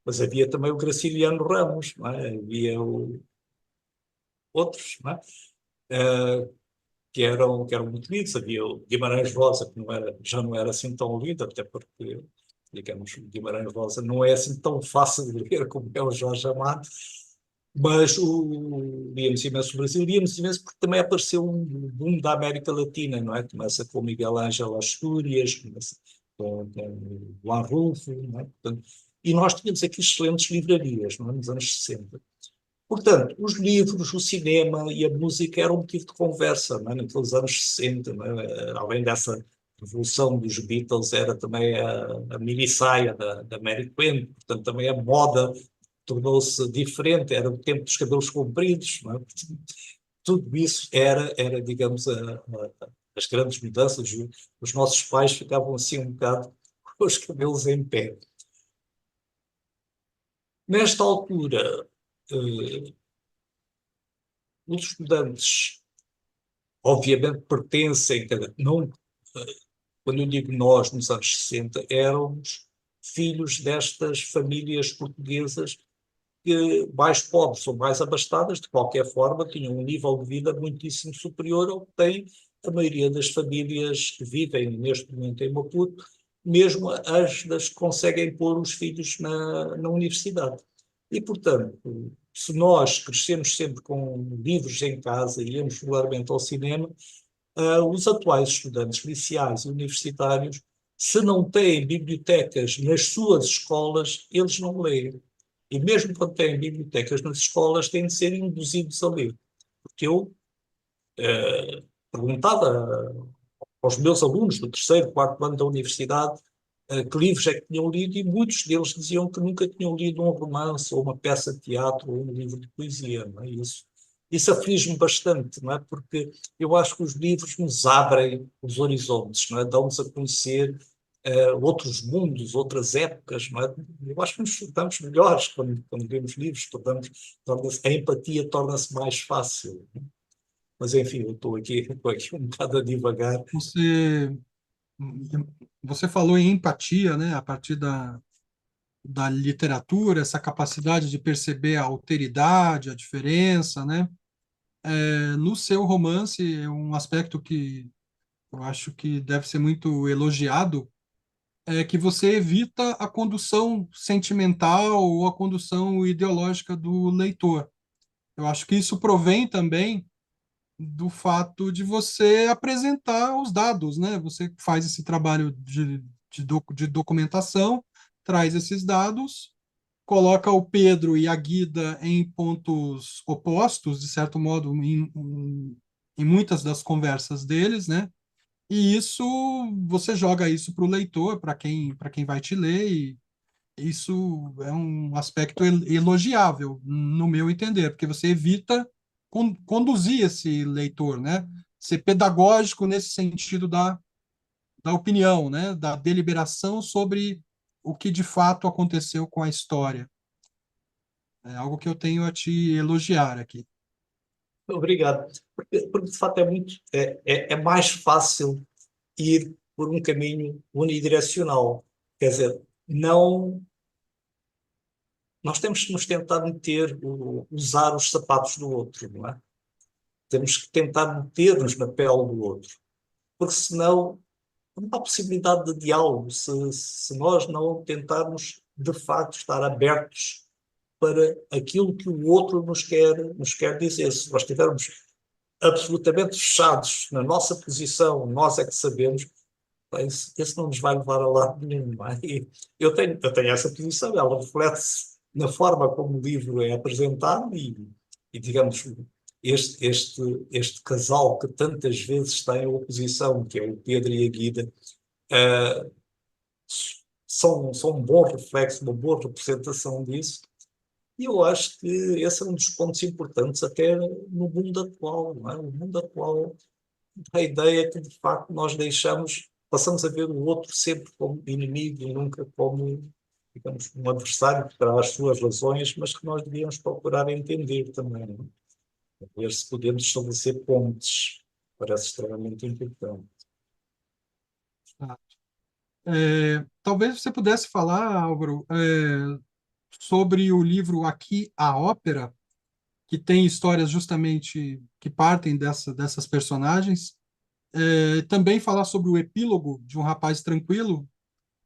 Mas havia também o Graciliano Ramos, não é? Havia outros, não é? Eh, que eram muito lidos. Havia o Guimarães Rosa, que já não era assim tão lido, até porque, digamos, o Guimarães Rosa não é assim tão fácil de ler como é o Jorge Amado. Mas líamos imenso o Brasil, líamos imenso porque também apareceu um boom da América Latina, não é? Começa com Miguel Ângelo Astúrias, começa com o Arrufo, não é? Portanto, e nós tínhamos aqui excelentes livrarias, não é? Nos anos 60. Portanto, os livros, o cinema e a música eram um motivo de conversa, não é? Naqueles anos 60, não é? Além dessa revolução dos Beatles, era também a minissaia da Mary Queen, portanto, também a moda tornou-se diferente, era o tempo dos cabelos compridos, não é? Tudo isso era digamos, as grandes mudanças. Os nossos pais ficavam assim um bocado com os cabelos em pé. Nesta altura, eh, os estudantes, obviamente, pertencem, não, eh, quando eu digo nós, nos anos 60, éramos filhos destas famílias portuguesas que mais pobres ou mais abastadas, de qualquer forma, tinham um nível de vida muitíssimo superior ao que tem a maioria das famílias que vivem neste momento em Maputo, mesmo as das que conseguem pôr os filhos na universidade. E, portanto, se nós crescemos sempre com livros em casa e íamos regularmente ao cinema, os atuais estudantes iniciais e universitários, se não têm bibliotecas nas suas escolas, eles não leem. E mesmo quando têm bibliotecas nas escolas, têm de ser induzidos a ler. Porque eu perguntava aos meus alunos do terceiro, quarto ano da universidade que livros é que tinham lido e muitos deles diziam que nunca tinham lido um romance ou uma peça de teatro ou um livro de poesia. Não é? Isso aflige-me bastante, não é? Porque eu acho que os livros nos abrem os horizontes, não é? Dão-nos a conhecer outros mundos, outras épocas, não é? Eu acho que nos tornamos melhores quando lemos livros, a empatia torna-se mais fácil. Mas, enfim, eu estou aqui um bocado a divagar. Você, você falou em empatia, né? A partir da literatura, essa capacidade de perceber a alteridade, a diferença, né? No seu romance, é um aspecto que eu acho que deve ser muito elogiado é que você evita a condução sentimental ou a condução ideológica do leitor. Eu acho que isso provém também do fato de você apresentar os dados, né? Você faz esse trabalho de documentação, traz esses dados, coloca o Pedro e a Guida em pontos opostos, de certo modo, em muitas das conversas deles, né? E isso, você joga isso para o leitor, para quem vai te ler, e isso é um aspecto elogiável, no meu entender, porque você evita conduzir esse leitor, né? Ser pedagógico nesse sentido da opinião, né? Da deliberação sobre o que de fato aconteceu com a história. É algo que eu tenho a te elogiar aqui. Obrigado. Porque de facto é mais fácil ir por um caminho unidirecional. Quer dizer, não, nós temos que nos tentar usar os sapatos do outro, não é? Temos que tentar meter-nos na pele do outro, porque senão não há possibilidade de diálogo se nós não tentarmos de facto estar abertos para aquilo que o outro nos quer dizer. Se nós estivermos absolutamente fechados na nossa posição, nós é que sabemos, esse não nos vai levar a lado nenhum. Não é? E eu tenho essa posição, ela reflete-se na forma como o livro é apresentado e digamos, este casal que tantas vezes está em oposição, que é o Pedro e a Guida, uh, são um bom reflexo, uma boa representação disso. E eu acho que esse é um dos pontos importantes até no mundo atual, não é? O mundo atual, a ideia que de facto nós passamos a ver o outro sempre como inimigo e nunca como digamos, um adversário que terá as suas razões, mas que nós devíamos procurar entender também, não é? Ver se podemos estabelecer pontes. Parece extremamente importante. Tá? Talvez você pudesse falar, Álvaro, sobre o livro Aqui a Ópera, que tem histórias justamente que partem dessas personagens. Também falar sobre o epílogo de Um Rapaz Tranquilo.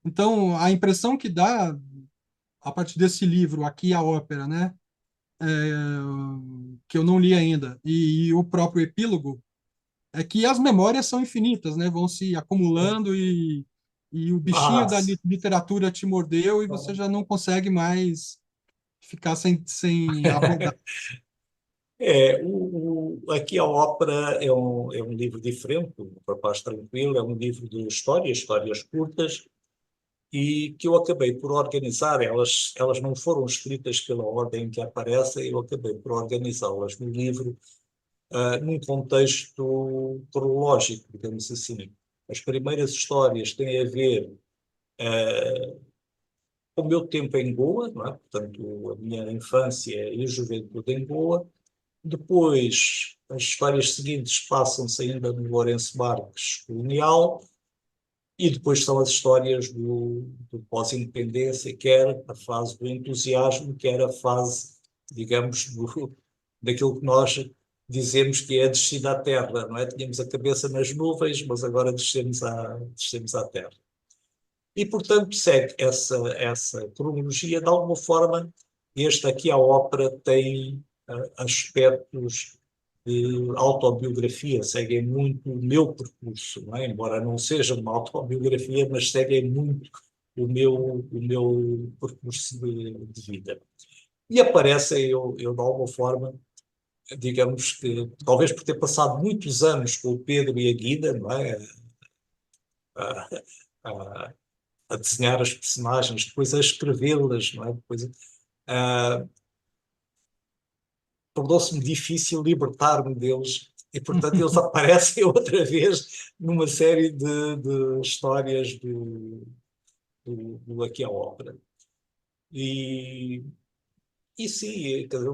Então, a impressão que dá a partir desse livro, Aqui a Ópera, né? É, que eu não li ainda, e o próprio epílogo, é que as memórias são infinitas, né? Vão se acumulando e o bichinho da Mas, literatura te mordeu e você já não consegue mais ficar sem abordar. aqui a ópera é um livro diferente, o Rapaz Tranquilo, é um livro de histórias, histórias curtas, e que eu acabei por organizar. Elas não foram escritas pela ordem em que aparecem, eu acabei por organizá-las no livro, num contexto cronológico, digamos assim. As primeiras histórias têm a ver com o meu tempo em Goa, não é? Portanto, a minha infância e juventude em Goa. Depois, as histórias seguintes passam-se ainda no Lourenço Marques colonial, e depois são as histórias do pós-independência, quer a fase do entusiasmo, quer a fase, digamos, daquilo que nós dizemos que é a descida à terra, não é? Tínhamos a cabeça nas nuvens, mas agora descemos à terra. E, portanto, segue essa cronologia. De alguma forma, este aqui, a ópera, tem aspectos de autobiografia, seguem muito o meu percurso, não é? Embora não seja uma autobiografia, mas seguem muito o meu percurso de vida. E aparecem, eu de alguma forma, digamos que, talvez por ter passado muitos anos com o Pedro e a Guida, não é? A, a, a desenhar as personagens, depois a escrevê-las, não é? Depois, uh, tornou-se-me difícil libertar-me deles e, portanto, eles aparecem outra vez numa série de histórias do Aqui à Ópera. E, e sim, quer dizer,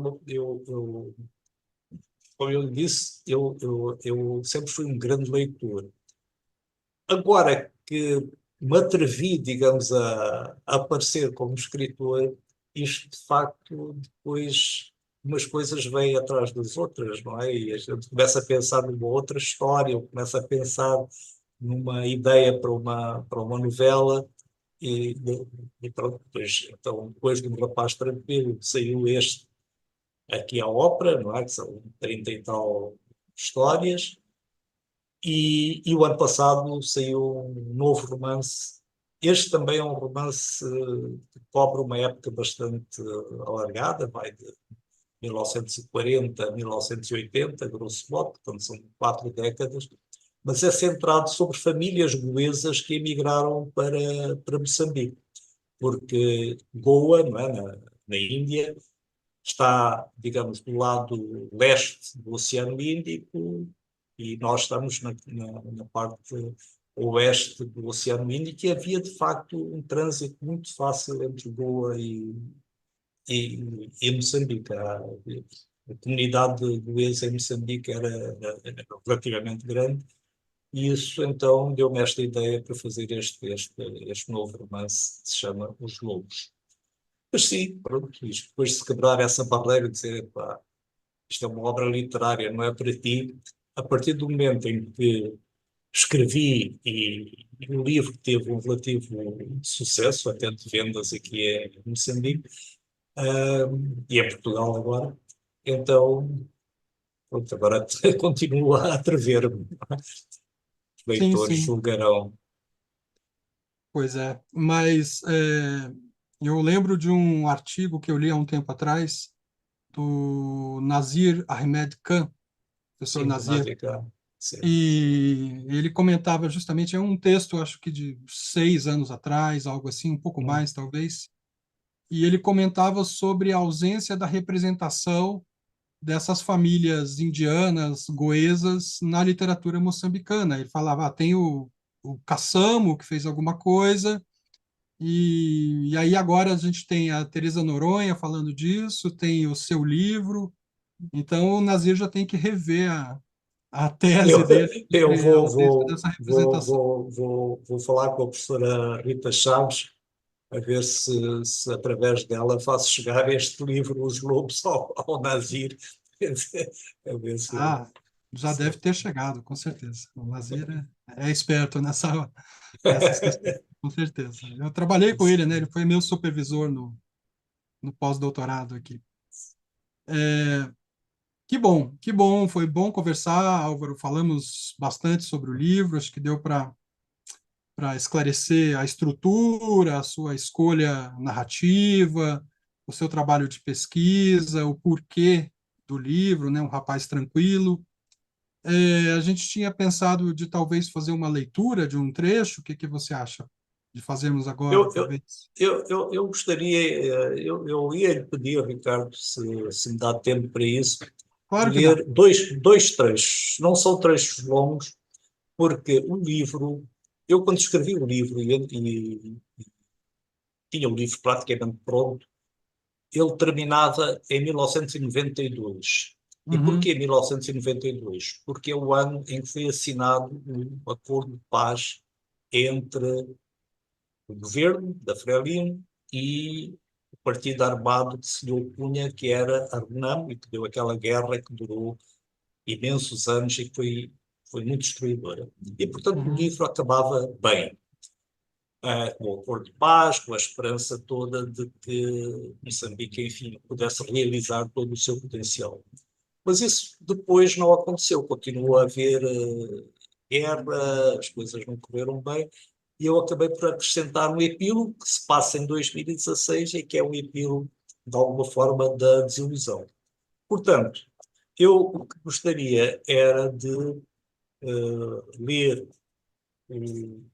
como eu disse, eu sempre fui um grande leitor. Agora que me atrevi, digamos, a aparecer como escritor, isto de facto depois umas coisas vêm atrás das outras, não é? E a gente começa a pensar numa outra história, ou começa a pensar numa ideia para uma novela, e, e pronto, depois, então, depois de Um Rapaz Tranquilo, saiu este aqui à ópera, não é? Que são 30 e tal histórias. E o ano passado saiu um novo romance. Este também é um romance que cobre uma época bastante alargada, vai de 1940 a 1980, grosso modo, portanto são 4 décadas, mas é centrado sobre famílias goesas que emigraram para Moçambique, porque Goa, não é, na Índia, está, digamos, do lado leste do Oceano Índico e nós estamos na parte oeste do Oceano Índico, e havia, de facto, um trânsito muito fácil entre Goa e Moçambique. A comunidade de goesa em Moçambique era relativamente grande, e isso então deu-me esta ideia para fazer este novo romance que se chama Os Lobos. Mas sim, pronto, isto, depois de se quebrar essa barreira de dizer, pá, isto é uma obra literária, não é para ti, a partir do momento em que escrevi e o livro teve um relativo sucesso, até de vendas aqui em Moçambique, e em Portugal agora, então, pronto, agora continuo a atrever-me. Os Sim, leitores sim, julgarão. pois é. Mas eu lembro de um artigo que eu li há um tempo atrás do Nazir Ahmed Khan, professor Sim, do Nazir, Nádia, sim. e ele comentava justamente, é um texto, acho que de 6 anos atrás, algo assim, um pouco Hum, mais, talvez, e ele comentava sobre a ausência da representação dessas famílias indianas, goesas, na literatura moçambicana. Ele falava, tem o Kassamo, que fez alguma coisa, E aí agora a gente tem a Teresa Noronha falando disso, tem o seu livro, então o Nazir já tem que rever a tese Eu, dele eu sobre a ausência dessa representação. vou falar com a professora Rita Chaves, a ver se através dela faço chegar este livro, Os Lobos ao Nazir. A ver Ah, já se- deve ter chegado, com certeza. O Nazir é esperto nessas questões, com certeza. Eu trabalhei com ele, né? Ele foi meu supervisor no pós-doutorado aqui. Que bom, foi bom conversar, Álvaro. Falamos bastante sobre o livro, acho que deu para esclarecer a estrutura, a sua escolha narrativa, o seu trabalho de pesquisa, o porquê do livro, né? Um rapaz tranquilo. A gente tinha pensado de talvez fazer uma leitura de um trecho. O que que você acha de fazermos agora, Eu, eu, talvez? eu gostaria, eu ia lhe pedir, Ricardo, se me dá tempo para isso, Claro que dá. ler dois trechos. Não são trechos longos, porque o livro, eu quando escrevi o livro e tinha o livro praticamente pronto, ele terminava em 1992. E Uhum, porquê 1992? Porque é o ano em que foi assinado o Acordo de Paz entre o governo da Frelimo e o partido armado que se lhe opunha, que era a RENAM, e que deu aquela guerra que durou imensos anos e que foi muito destruidora. E, portanto, o uhum, livro acabava bem, com o acordo de paz, com a esperança toda de que Moçambique, enfim, pudesse realizar todo o seu potencial. Mas isso depois não aconteceu, continuou a haver guerra, as coisas não correram bem, e eu acabei por acrescentar um epílogo que se passa em 2016 e que é um epílogo, de alguma forma, da desilusão. Portanto, eu o que gostaria era de ler um,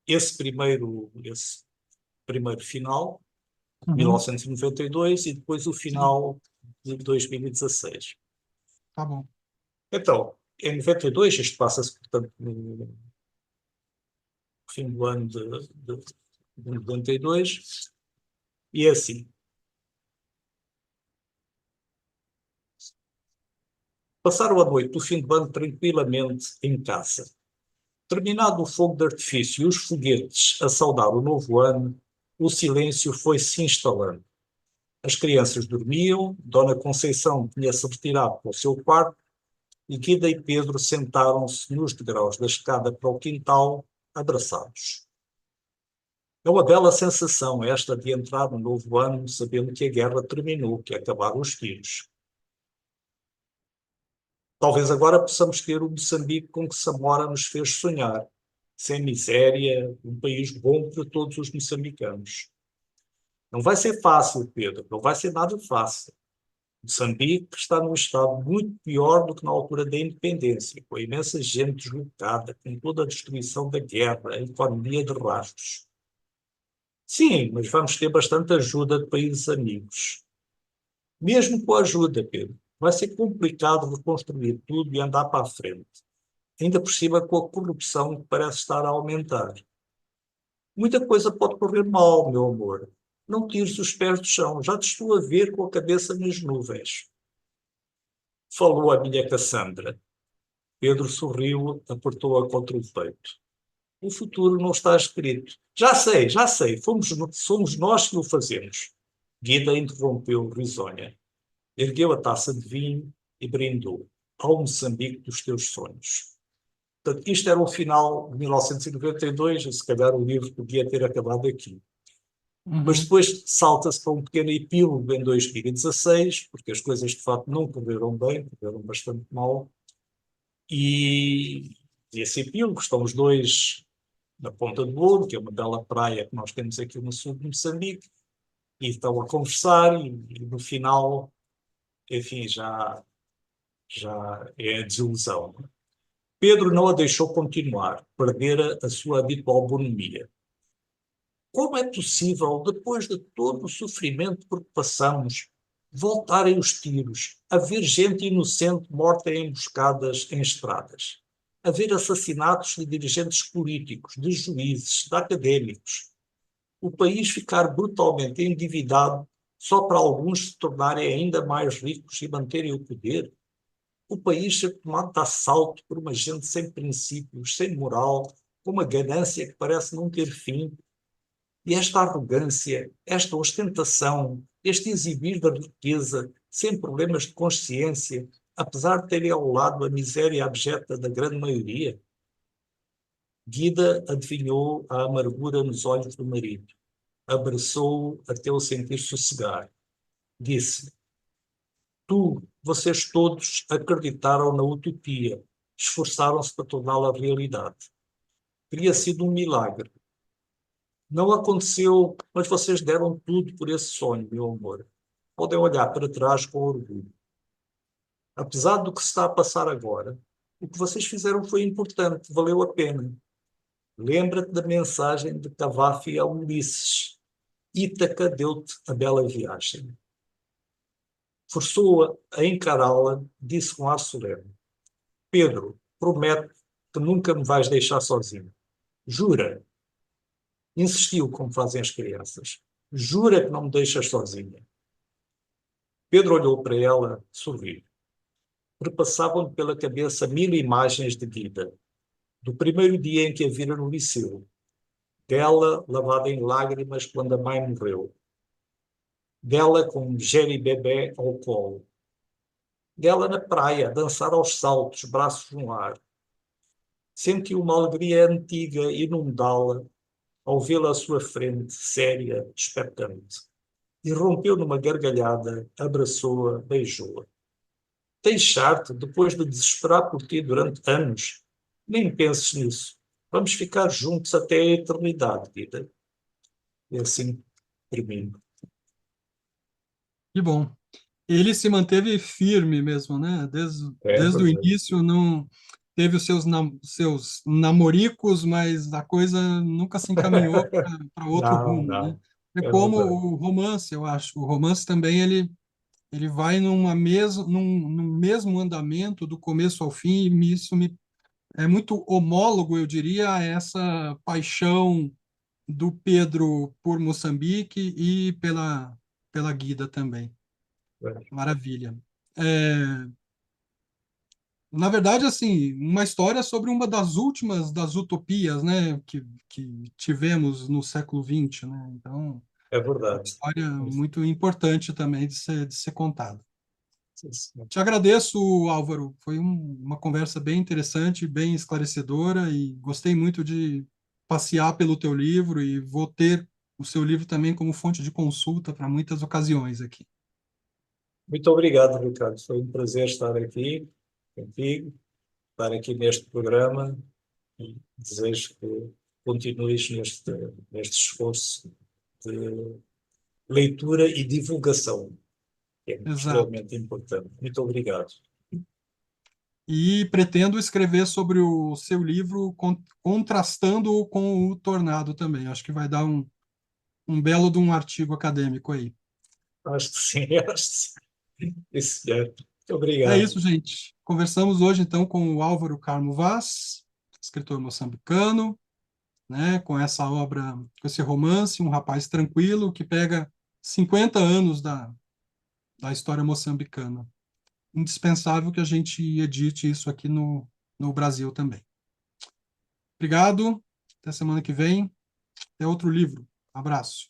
esse primeiro final, uhum. 1992, e depois o Sim, final de 2016. tá bom. Então, em 92, isto passa-se, portanto, no fim do ano de 92, e é assim. Passaram a noite do fim do ano tranquilamente em casa. Terminado o fogo de artifício e os foguetes a saudar o novo ano, o silêncio foi-se instalando. As crianças dormiam, Dona Conceição tinha-se retirado para o seu quarto e Guida e Pedro sentaram-se nos degraus da escada para o quintal, abraçados. É uma bela sensação esta de entrar no novo ano sabendo que a guerra terminou, que acabaram os tiros. Talvez agora possamos ter o Moçambique com que Samora nos fez sonhar, sem miséria, um país bom para todos os moçambicanos. Não vai ser fácil, Pedro, não vai ser nada fácil. Moçambique está num estado muito pior do que na altura da independência, com a imensa gente deslocada, com toda a destruição da guerra, a economia de rastros. Sim, mas vamos ter bastante ajuda de países amigos. Mesmo com a ajuda, Pedro, vai ser complicado reconstruir tudo e andar para a frente. Ainda por cima com a corrupção que parece estar a aumentar. Muita coisa pode correr mal, meu amor. Não tires os pés do chão, já te estou a ver com a cabeça nas nuvens. Falou a minha Cassandra. Pedro sorriu, apertou-a contra o peito. O futuro não está escrito. Já sei, somos nós que o fazemos. Guida interrompeu risonha. Ergueu a taça de vinho e brindou. Ao Moçambique dos teus sonhos. Portanto, isto era o final de 1992, e se calhar o livro podia ter acabado aqui. Mas Uhum. depois salta-se para um pequeno epílogo em 2016, porque as coisas de facto não correram bem, correram bastante mal, e esse epílogo estão os dois na Ponta do Ouro, que é uma bela praia que nós temos aqui no sul de Moçambique, e estão a conversar, e no final, enfim, já é a desilusão. Pedro não a deixou continuar, perdera a sua habitual bonomia. Como é possível, depois de todo o sofrimento por que passamos, voltarem os tiros, haver gente inocente morta em emboscadas em estradas? haver assassinatos de dirigentes políticos, de juízes, de académicos, o país ficar brutalmente endividado só para alguns se tornarem ainda mais ricos e manterem o poder, o país ser tomado de assalto por uma gente sem princípios, sem moral, com uma ganância que parece não ter fim. E esta arrogância, esta ostentação, este exibir da riqueza, sem problemas de consciência, apesar de terem ao lado a miséria abjeta da grande maioria. Guida adivinhou a amargura nos olhos do marido. Abraçou-o até o sentir sossegar. Disse: vocês todos acreditaram na utopia, esforçaram-se para torná-la realidade. Teria sido um milagre. Não aconteceu, mas vocês deram tudo por esse sonho, meu amor. Podem olhar para trás com orgulho. Apesar do que se está a passar agora, o que vocês fizeram foi importante, valeu a pena. Lembra-te da mensagem de Cavafi a Ulisses. Ítaca deu-te a bela viagem. Forçou-a a encará-la, disse com ar solene: Pedro, prometo que nunca me vais deixar sozinho. Jura? Insistiu, como fazem as crianças. Jura que não me deixas sozinha? Pedro olhou para ela, sorriu. Repassavam-lhe pela cabeça 1000 imagens de Guida, do primeiro dia em que a vira no liceu, dela lavada em lágrimas quando a mãe morreu, dela com um bebê ao colo, dela na praia, a dançar aos saltos, braços no ar. Sentiu uma alegria antiga inundá-la ao vê-la à sua frente, séria, expectante. E rompeu numa gargalhada, abraçou-a, beijou-a. Deixar-te, depois de desesperar por ti durante anos, nem penses nisso. Vamos ficar juntos até a eternidade, vida. E assim termino. Que bom. Ele se manteve firme mesmo, né? É Desde o verdade. início não teve os seus namoricos, mas a coisa nunca se encaminhou para outro Não, rumo, né? não. É É como verdade. o romance, eu acho. O romance também ele vai num mesmo andamento do começo ao fim, e isso é muito homólogo, eu diria, a essa paixão do Pedro por Moçambique e pela Guida também. Maravilha. É, na verdade, assim, uma história sobre uma das últimas das utopias, né, que tivemos no século XX, né? Então, É é uma verdade. história muito importante também de ser contada. Sim, sim. Te agradeço, Álvaro. Foi uma conversa bem interessante, bem esclarecedora e gostei muito de passear pelo teu livro e vou ter o seu livro também como fonte de consulta para muitas ocasiões aqui. Muito obrigado, Ricardo. Foi um prazer estar aqui contigo, estar aqui neste programa. Desejo que continues neste esforço de leitura e divulgação, que é Exato. extremamente importante. Muito obrigado. E pretendo escrever sobre o seu livro, contrastando com o Tornado também. Acho que vai dar um belo de um artigo acadêmico aí. Acho que sim, acho que sim. Isso, muito É obrigado. isso, gente. Conversamos hoje, então, com o Álvaro Carmo Vaz, escritor moçambicano, né, com essa obra, com esse romance, um rapaz tranquilo que pega 50 anos da história moçambicana. Indispensável que a gente edite isso aqui no Brasil também. Obrigado, até semana que vem, até outro livro. Abraço.